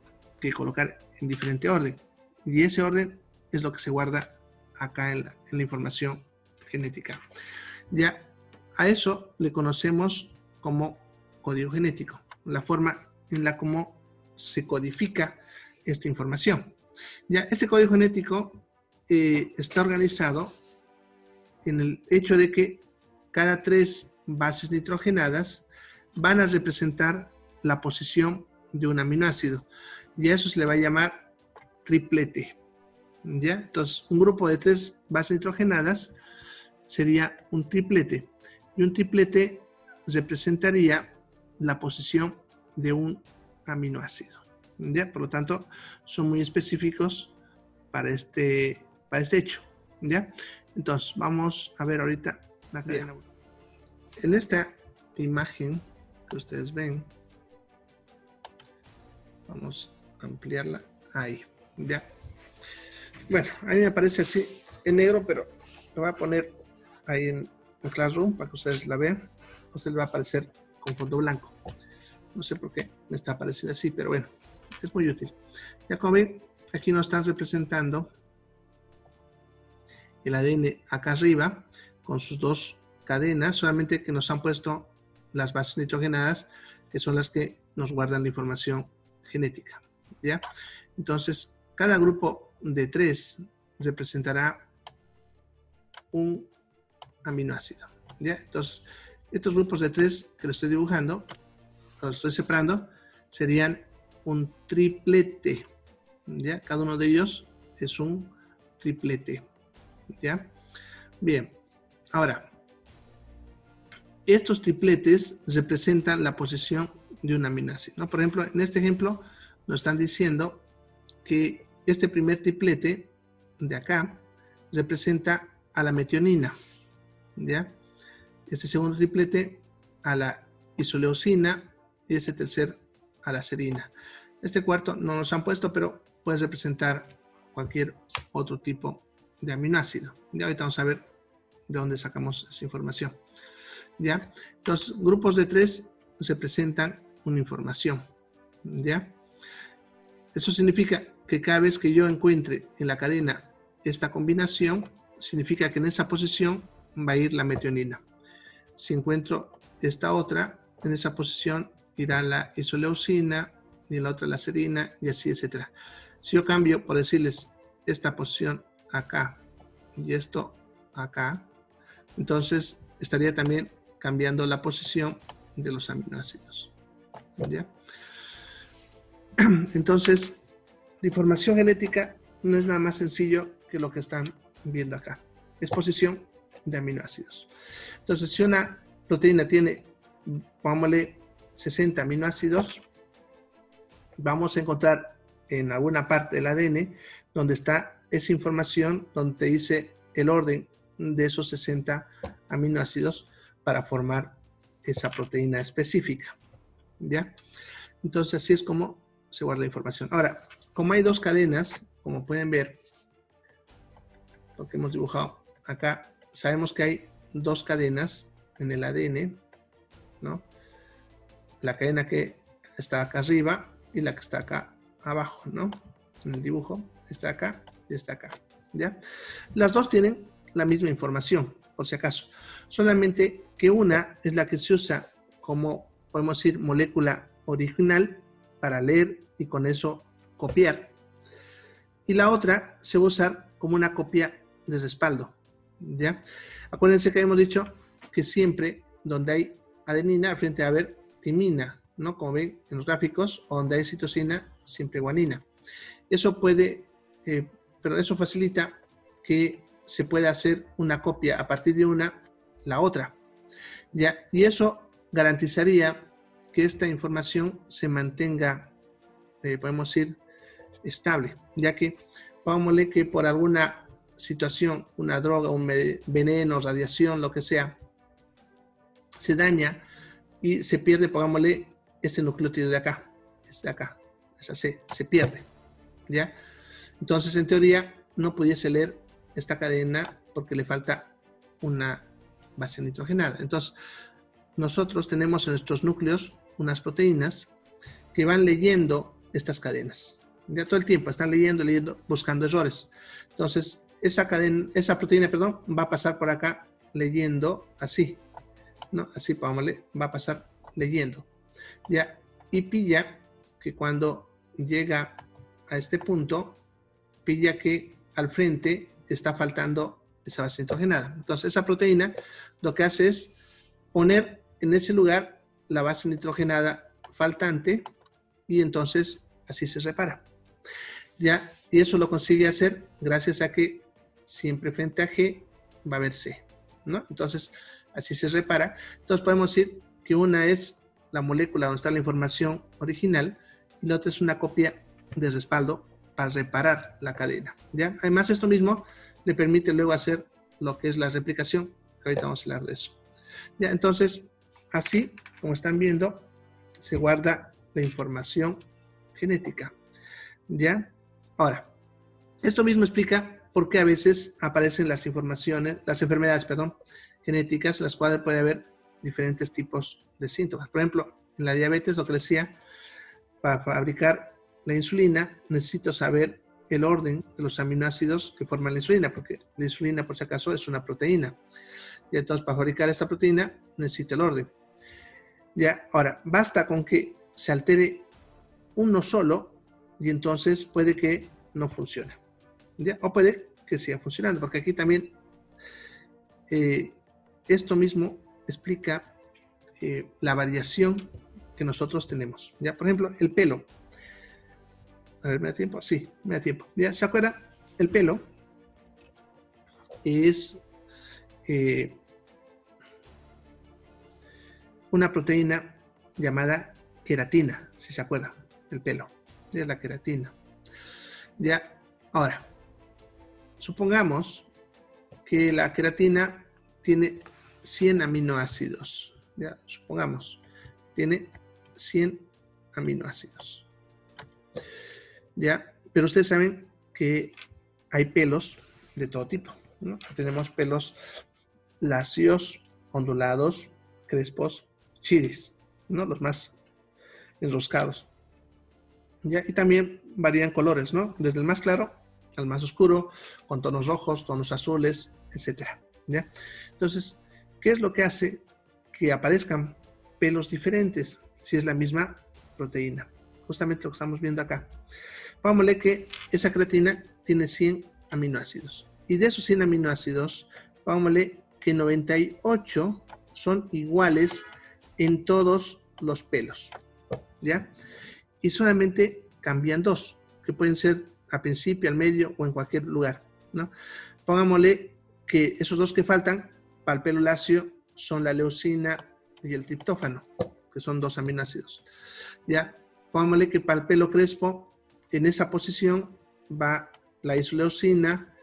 Speaker 1: que colocar en diferente orden. Y ese orden es lo que se guarda acá en la información genética. Ya a eso le conocemos como código genético, la forma en la cómo se codifica esta información. Ya este código genético está organizado en el hecho de que cada 3 bases nitrogenadas van a representar la posición de un aminoácido. Y a eso se le va a llamar triplete. ¿Ya? Entonces, un grupo de 3 bases nitrogenadas sería un triplete. Y un triplete representaría la posición de un aminoácido. ¿Ya? Por lo tanto, son muy específicos para este hecho. ¿Ya? Entonces, vamos a ver ahorita la cadena. En esta imagen que ustedes ven, vamos a ampliarla ahí. ¿Ya? Bueno, a mí me aparece así en negro, pero lo voy a poner ahí en Classroom para que ustedes la vean. A ustedes les va a aparecer con fondo blanco. No sé por qué me está apareciendo así, pero bueno, es muy útil. Ya como ven, aquí nos están representando el ADN acá arriba con sus 2 cadenas, solamente que nos han puesto las bases nitrogenadas, que son las que nos guardan la información genética. ¿Ya? Entonces, cada grupo de 3 representará un aminoácido. ¿Ya? Entonces, estos grupos de 3 que lo estoy dibujando, lo estoy separando, serían un triplete. ¿Ya? Cada uno de ellos es un triplete. ¿Ya? Bien. Ahora, estos tripletes representan la posición de un aminoácido, ¿no? Por ejemplo, en este ejemplo nos están diciendo que este primer triplete de acá representa a la metionina, ¿ya? Este segundo triplete a la isoleucina y este tercer a la serina. Este cuarto no nos han puesto, pero puede representar cualquier otro tipo de aminoácido. Ya ahorita vamos a ver de dónde sacamos esa información. ¿Ya? Entonces, grupos de 3 representan una información. ¿Ya? Eso significa que cada vez que yo encuentre en la cadena esta combinación, significa que en esa posición va a ir la metionina. Si encuentro esta otra, en esa posición irá la isoleucina y en la otra la serina y así, etcétera. Si yo cambio, por decirles, esta posición acá y esto acá, entonces estaría también cambiando la posición de los aminoácidos. ¿Ya? Entonces, la información genética no es nada más sencillo que lo que están viendo acá. Es posición de aminoácidos. Entonces, si una proteína tiene, pongámosle 60 aminoácidos, vamos a encontrar en alguna parte del ADN donde está esa información, donde te dice el orden de esos 60 aminoácidos para formar esa proteína específica. ¿Ya? Entonces, así es como se guarda la información. Ahora, como hay 2 cadenas, como pueden ver, porque hemos dibujado acá, sabemos que hay dos cadenas en el ADN, ¿no? La cadena que está acá arriba y la que está acá abajo, ¿no? En el dibujo está acá y está acá, ¿ya? Las dos tienen la misma información, por si acaso. Solamente que una es la que se usa como, podemos decir, molécula original para leer y con eso copiar. Y la otra se va a usar como una copia de respaldo, ¿ya? Acuérdense que hemos dicho que siempre donde hay adenina, al frente va a haber timina, ¿no? Como ven en los gráficos, o donde hay citosina, siempre guanina. Eso puede, pero eso facilita que se pueda hacer una copia a partir de una, la otra, ¿ya? Y eso garantizaría que esta información se mantenga, podemos decir, estable, ya que, pongámosle que por alguna situación, una droga, un veneno, radiación, lo que sea, se daña y se pierde, pongámosle, este nucleótido de acá, esa se pierde, ¿ya? Entonces, en teoría, no pudiese leer esta cadena porque le falta una base nitrogenada. Entonces, nosotros tenemos en nuestros núcleos unas proteínas que van leyendo estas cadenas. Ya todo el tiempo están leyendo, buscando errores. Entonces, esa proteína, perdón, va a pasar por acá leyendo así, ¿no? Así, pongámosle, va a pasar leyendo. Ya, y pilla que cuando llega a este punto, pilla que al frente está faltando esa base nitrogenada. Entonces, esa proteína lo que hace es poner en ese lugar la base nitrogenada faltante y entonces así se repara. ¿Ya? Y eso lo consigue hacer gracias a que siempre frente a G va a haber C, ¿no? Entonces, así se repara. Entonces, podemos decir que una es la molécula donde está la información original y la otra es una copia de respaldo para reparar la cadena, ¿ya? Además, esto mismo le permite luego hacer lo que es la replicación, que ahorita vamos a hablar de eso. ¿Ya? Entonces, así, como están viendo, se guarda la información genética, ¿ya? Ahora, esto mismo explica por qué a veces aparecen las enfermedades, genéticas, en las cuales puede haber diferentes tipos de síntomas. Por ejemplo, en la diabetes, lo que les decía, para fabricar la insulina, necesito saber el orden de los aminoácidos que forman la insulina, porque la insulina, por si acaso, es una proteína. Y entonces, para fabricar esta proteína, necesito el orden. Ya, ahora, basta con que se altere uno solo y entonces puede que no funcione, ¿ya? O puede que siga funcionando, porque aquí también esto mismo explica la variación que nosotros tenemos, ¿ya? Por ejemplo, el pelo. A ver, ¿me da tiempo? Sí, me da tiempo. ¿Ya se acuerdan? El pelo es una proteína llamada queratina, si se acuerdan, el pelo. Es la queratina. Ya, ahora, supongamos que la queratina tiene 100 aminoácidos. Ya, supongamos, tiene 100 aminoácidos. Ya, pero ustedes saben que hay pelos de todo tipo, ¿no? Tenemos pelos lacios, ondulados, crespos, chiris, ¿no? Los más enroscados. ¿Ya? Y también varían colores, ¿no? Desde el más claro al más oscuro, con tonos rojos, tonos azules, etcétera, ¿ya? Entonces, ¿qué es lo que hace que aparezcan pelos diferentes si es la misma proteína? Justamente lo que estamos viendo acá. Vámonos que esa creatina tiene 100 aminoácidos. Y de esos 100 aminoácidos, vámonos que 98 son iguales en todos los pelos, ¿ya? Y solamente cambian dos, que pueden ser al principio, al medio o en cualquier lugar, ¿no? Pongámosle que esos dos que faltan para el pelo lacio son la leucina y el triptófano, que son dos aminoácidos, ¿ya? Pongámosle que para el pelo crespo, en esa posición va la isoleucina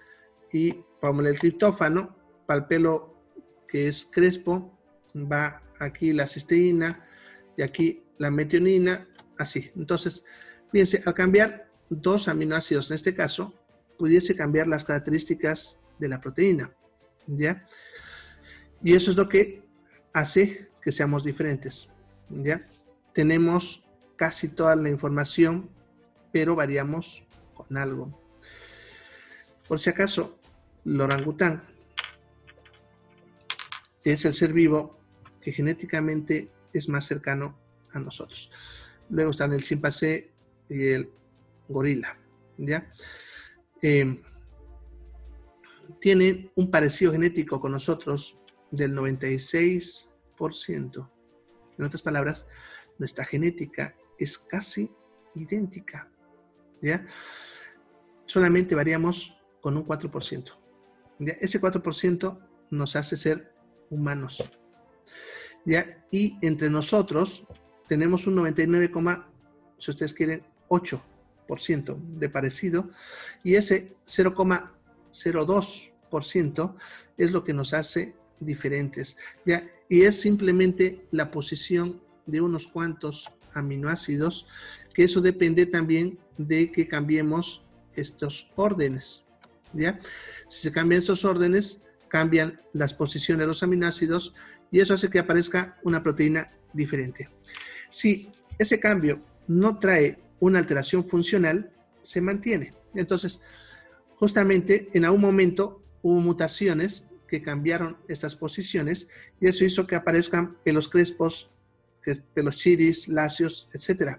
Speaker 1: y pongámosle el triptófano. Para el pelo que es crespo, va aquí la cisteína y aquí la metionina, así. Entonces, fíjense, al cambiar dos aminoácidos, en este caso, pudiese cambiar las características de la proteína, ¿ya? Y eso es lo que hace que seamos diferentes, ¿ya? Tenemos casi toda la información, pero variamos con algo. Por si acaso, el orangután es el ser vivo que genéticamente es más cercano a nosotros. Luego están el chimpancé y el gorila, ¿ya? Tienen un parecido genético con nosotros del 96%. En otras palabras, nuestra genética es casi idéntica, ¿ya? Solamente variamos con un 4%. ¿Ya? Ese 4% nos hace ser humanos, ¿ya? Y entre nosotros tenemos un 99, si ustedes quieren, 8% de parecido, y ese 0,02% es lo que nos hace diferentes, ¿ya? Y es simplemente la posición de unos cuantos aminoácidos, que eso depende también de que cambiemos estos órdenes, ¿ya? Si se cambian estos órdenes, cambian las posiciones de los aminoácidos y eso hace que aparezca una proteína diferente. Si ese cambio no trae una alteración funcional, se mantiene. Entonces, justamente en algún momento hubo mutaciones que cambiaron estas posiciones y eso hizo que aparezcan pelos crespos, pelos chiris, lacios, etc.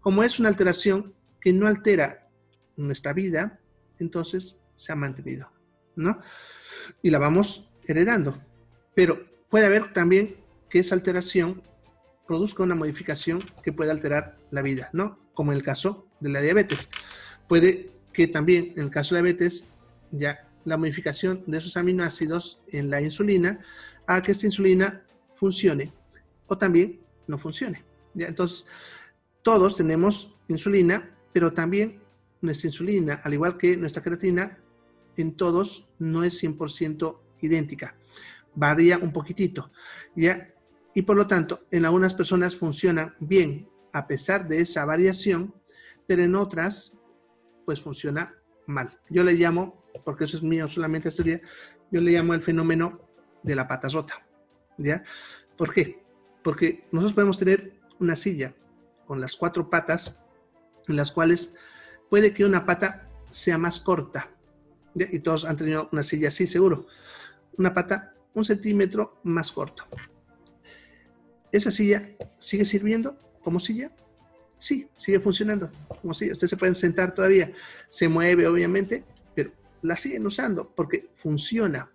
Speaker 1: Como es una alteración que no altera nuestra vida, entonces se ha mantenido, ¿no? Y la vamos heredando. Pero puede haber también que esa alteración produzca una modificación que pueda alterar la vida, ¿no? Como en el caso de la diabetes. Puede que también en el caso de la diabetes, ya la modificación de esos aminoácidos en la insulina haga que esta insulina funcione o también no funcione, ¿ya? Entonces, todos tenemos insulina, pero también nuestra insulina, al igual que nuestra creatina, en todos no es 100% idéntica. Varía un poquitito, ¿ya? Y por lo tanto, en algunas personas funciona bien a pesar de esa variación, pero en otras, pues funciona mal. Yo le llamo, porque eso es mío solamente esta teoría, yo le llamo el fenómeno de la pata rota, ¿ya? ¿Por qué? Porque nosotros podemos tener una silla con las 4 patas, en las cuales puede que una pata sea más corta, ¿ya? Y todos han tenido una silla así, seguro. Una pata 1 centímetro más corta. ¿Esa silla sigue sirviendo como silla? Sí, sigue funcionando como silla. Ustedes se pueden sentar todavía. Se mueve, obviamente, pero la siguen usando porque funciona,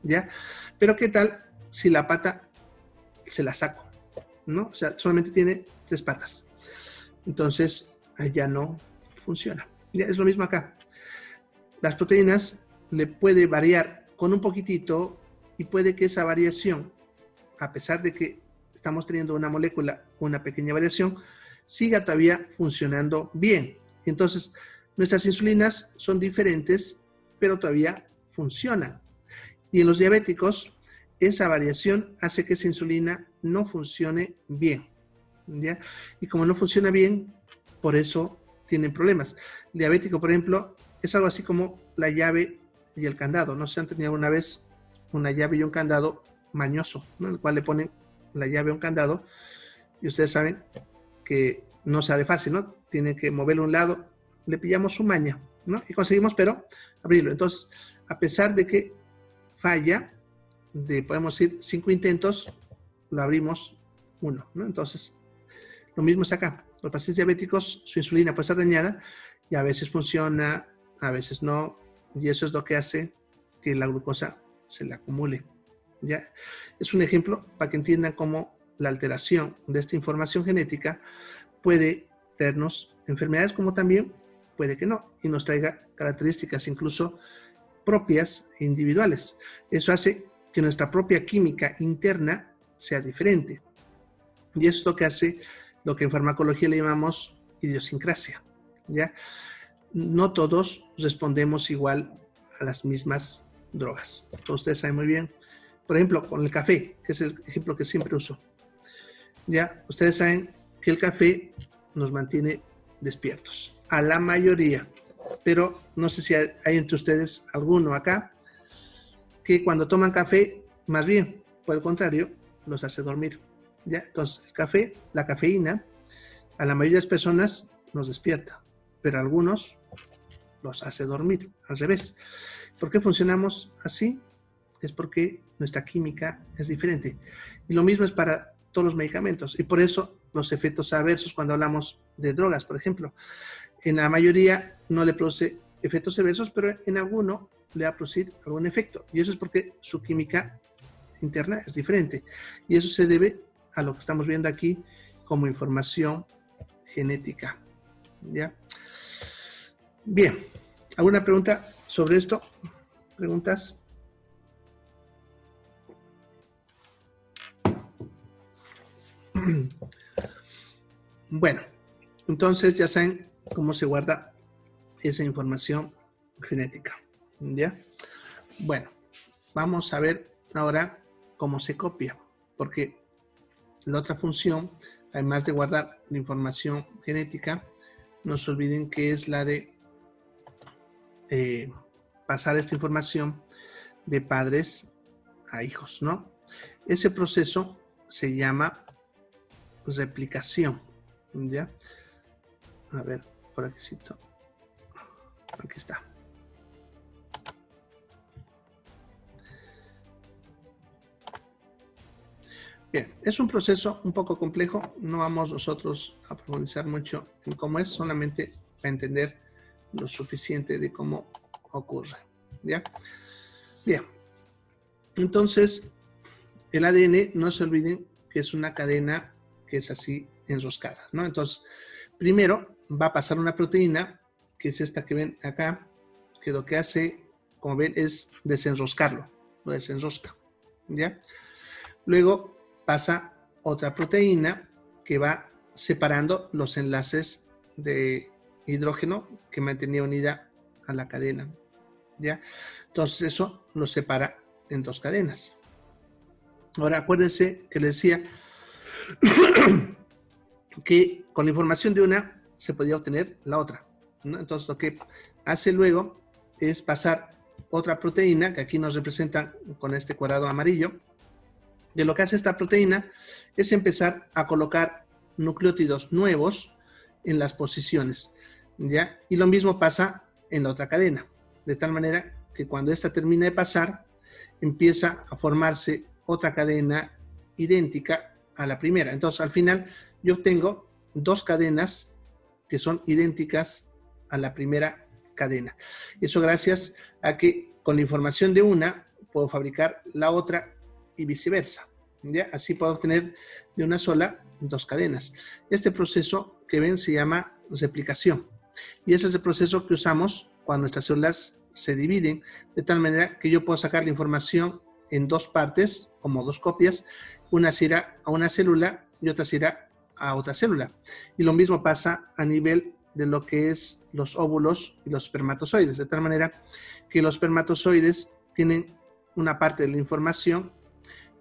Speaker 1: ¿ya? Pero ¿qué tal si la pata se la saco, ¿no? O sea, solamente tiene 3 patas. Entonces, ya no funciona. Ya es lo mismo acá. Las proteínas le puede variar con un poquitito y puede que esa variación, a pesar de que estamos teniendo una molécula con una pequeña variación, siga todavía funcionando bien. Entonces, nuestras insulinas son diferentes, pero todavía funcionan. Y en los diabéticos, esa variación hace que esa insulina no funcione bien, ¿ya? Y como no funciona bien, por eso tienen problemas. El diabético, por ejemplo, es algo así como la llave y el candado. No sé si han tenido alguna vez una llave y un candado mañoso, ¿no? En el cual le ponen la llave a un candado y ustedes saben que no se abre fácil, ¿no? Tienen que moverlo a un lado, le pillamos su maña, ¿no? Y conseguimos, pero abrirlo. Entonces, a pesar de que falla, podemos decir 5 intentos, lo abrimos 1, ¿no? Entonces, lo mismo es acá. Los pacientes diabéticos, su insulina puede estar dañada y a veces funciona, a veces no, y eso es lo que hace que la glucosa se le acumule, ¿ya? Es un ejemplo para que entiendan cómo la alteración de esta información genética puede traernos enfermedades, como también puede que no, y nos traiga características incluso propias e individuales. Eso hace que nuestra propia química interna sea diferente. Y eso es lo que hace lo que en farmacología le llamamos idiosincrasia, ¿ya? No todos respondemos igual a las mismas drogas. Todos ustedes saben muy bien. Por ejemplo, con el café, que es el ejemplo que siempre uso. Ya, ustedes saben que el café nos mantiene despiertos. A la mayoría. Pero no sé si hay entre ustedes alguno acá que cuando toman café, más bien, por el contrario, los hace dormir. ¿Ya? Entonces, el café, la cafeína, a la mayoría de las personas nos despierta, pero a algunos los hace dormir, al revés. ¿Por qué funcionamos así? Es porque nuestra química es diferente. Y lo mismo es para todos los medicamentos. Y por eso los efectos adversos, cuando hablamos de drogas, por ejemplo, en la mayoría no le produce efectos adversos, pero en alguno le va a producir algún efecto. Y eso es porque su química interna es diferente. Y eso se debe a lo que estamos viendo aquí como información genética. ¿Ya? Bien. ¿Alguna pregunta sobre esto? ¿Preguntas? Bueno, entonces ya saben cómo se guarda esa información genética. ¿Ya? Bueno, vamos a ver ahora cómo se copia, porque la otra función, además de guardar la información genética, no se olviden que es la de pasar esta información de padres a hijos, ¿no? Ese proceso se llama replicación, ¿ya? A ver, por aquí cito. Aquí está. Bien, es un proceso un poco complejo, no vamos nosotros a profundizar mucho en cómo es, solamente a entender lo suficiente de cómo ocurre, ¿ya? Bien, entonces el ADN, no se olviden que es una cadena que es así enroscada, ¿no? Entonces, primero va a pasar una proteína, que es esta que ven acá, que lo que hace, como ven, es desenroscarlo, lo desenrosca, ¿ya? Luego pasa otra proteína que va separando los enlaces de hidrógeno que mantenía unida a la cadena, ¿ya? Entonces eso lo separa en dos cadenas. Ahora acuérdense que les decía que con la información de una se podía obtener la otra, ¿no? Entonces lo que hace luego es pasar otra proteína, que aquí nos representan con este cuadrado amarillo. De lo que hace esta proteína es empezar a colocar nucleótidos nuevos en las posiciones, ¿ya? Y lo mismo pasa en la otra cadena, de tal manera que cuando esta termina de pasar, empieza a formarse otra cadena idéntica a la primera. Entonces, al final, yo tengo dos cadenas que son idénticas a la primera cadena. Eso gracias a que con la información de una puedo fabricar la otra y viceversa, ¿ya? Así puedo obtener de una sola dos cadenas. Este proceso que ven se llama replicación y ese es el proceso que usamos cuando nuestras células se dividen, de tal manera que yo puedo sacar la información en dos partes, como dos copias, una se irá a una célula y otra se irá a otra célula. Y lo mismo pasa a nivel de lo que es los óvulos y los espermatozoides, de tal manera que los espermatozoides tienen una parte de la información,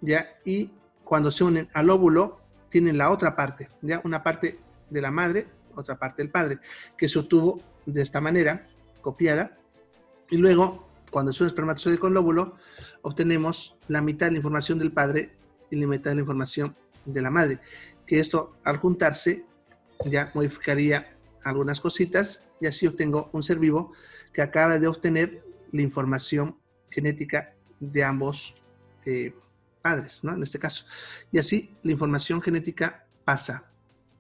Speaker 1: ¿ya? Y cuando se unen al óvulo, tienen la otra parte, ¿ya? Una parte de la madre, otra parte del padre, que se obtuvo de esta manera, copiada, y luego, cuando es un espermatozoide con óvulo, obtenemos la mitad de la información del padre y la mitad de la información de la madre, que esto, al juntarse, ya modificaría algunas cositas, y así obtengo un ser vivo que acaba de obtener la información genética de ambos padres, ¿no? En este caso. Y así la información genética pasa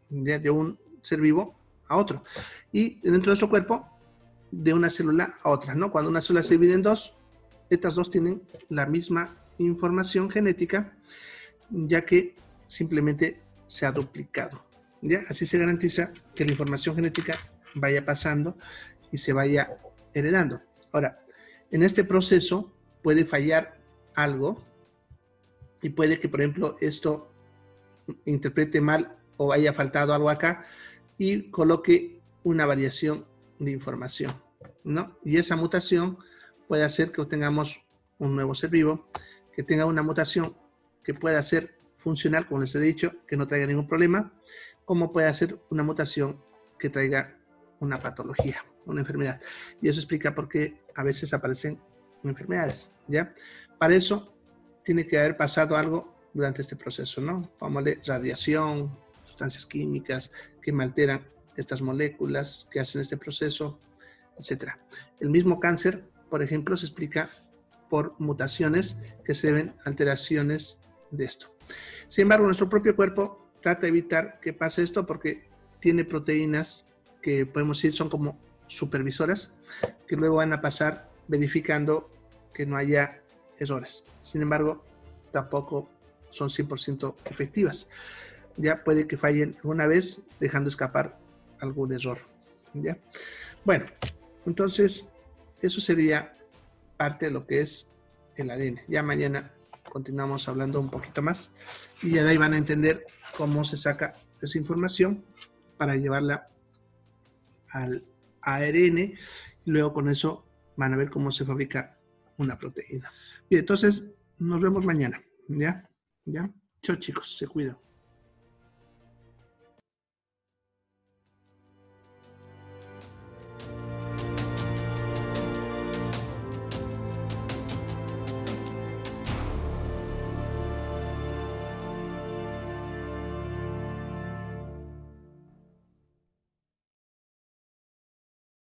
Speaker 1: de un ser vivo a otro. Y dentro de nuestro cuerpo, de una célula a otra, ¿no? Cuando una célula se divide en dos, estas dos tienen la misma información genética, ya que simplemente se ha duplicado, ¿ya? Así se garantiza que la información genética vaya pasando y se vaya heredando. Ahora, en este proceso puede fallar algo y puede que, por ejemplo, esto interprete mal o haya faltado algo acá y coloque una variación de información, ¿no? Y esa mutación puede hacer que obtengamos un nuevo ser vivo, que tenga una mutación que pueda hacer funcionar, como les he dicho, que no traiga ningún problema, como puede hacer una mutación que traiga una patología, una enfermedad. Y eso explica por qué a veces aparecen enfermedades, ¿ya? Para eso tiene que haber pasado algo durante este proceso, ¿no? Pongámosle radiación, sustancias químicas que me alteran estas moléculas que hacen este proceso, etc. El mismo cáncer, por ejemplo, se explica por mutaciones que se deben a alteraciones de esto. Sin embargo, nuestro propio cuerpo trata de evitar que pase esto porque tiene proteínas que podemos decir son como supervisoras, que luego van a pasar verificando que no haya errores. Sin embargo, tampoco son 100% efectivas. Ya puede que fallen una vez dejando escapar algún error. ¿Ya? Bueno, entonces eso sería parte de lo que es el ADN. Ya mañana continuamos hablando un poquito más y ya de ahí van a entender cómo se saca esa información para llevarla al ARN y luego con eso van a ver cómo se fabrica una proteína. Bien, entonces nos vemos mañana. ¿Ya? ¿Ya? Chao chicos, se cuidan.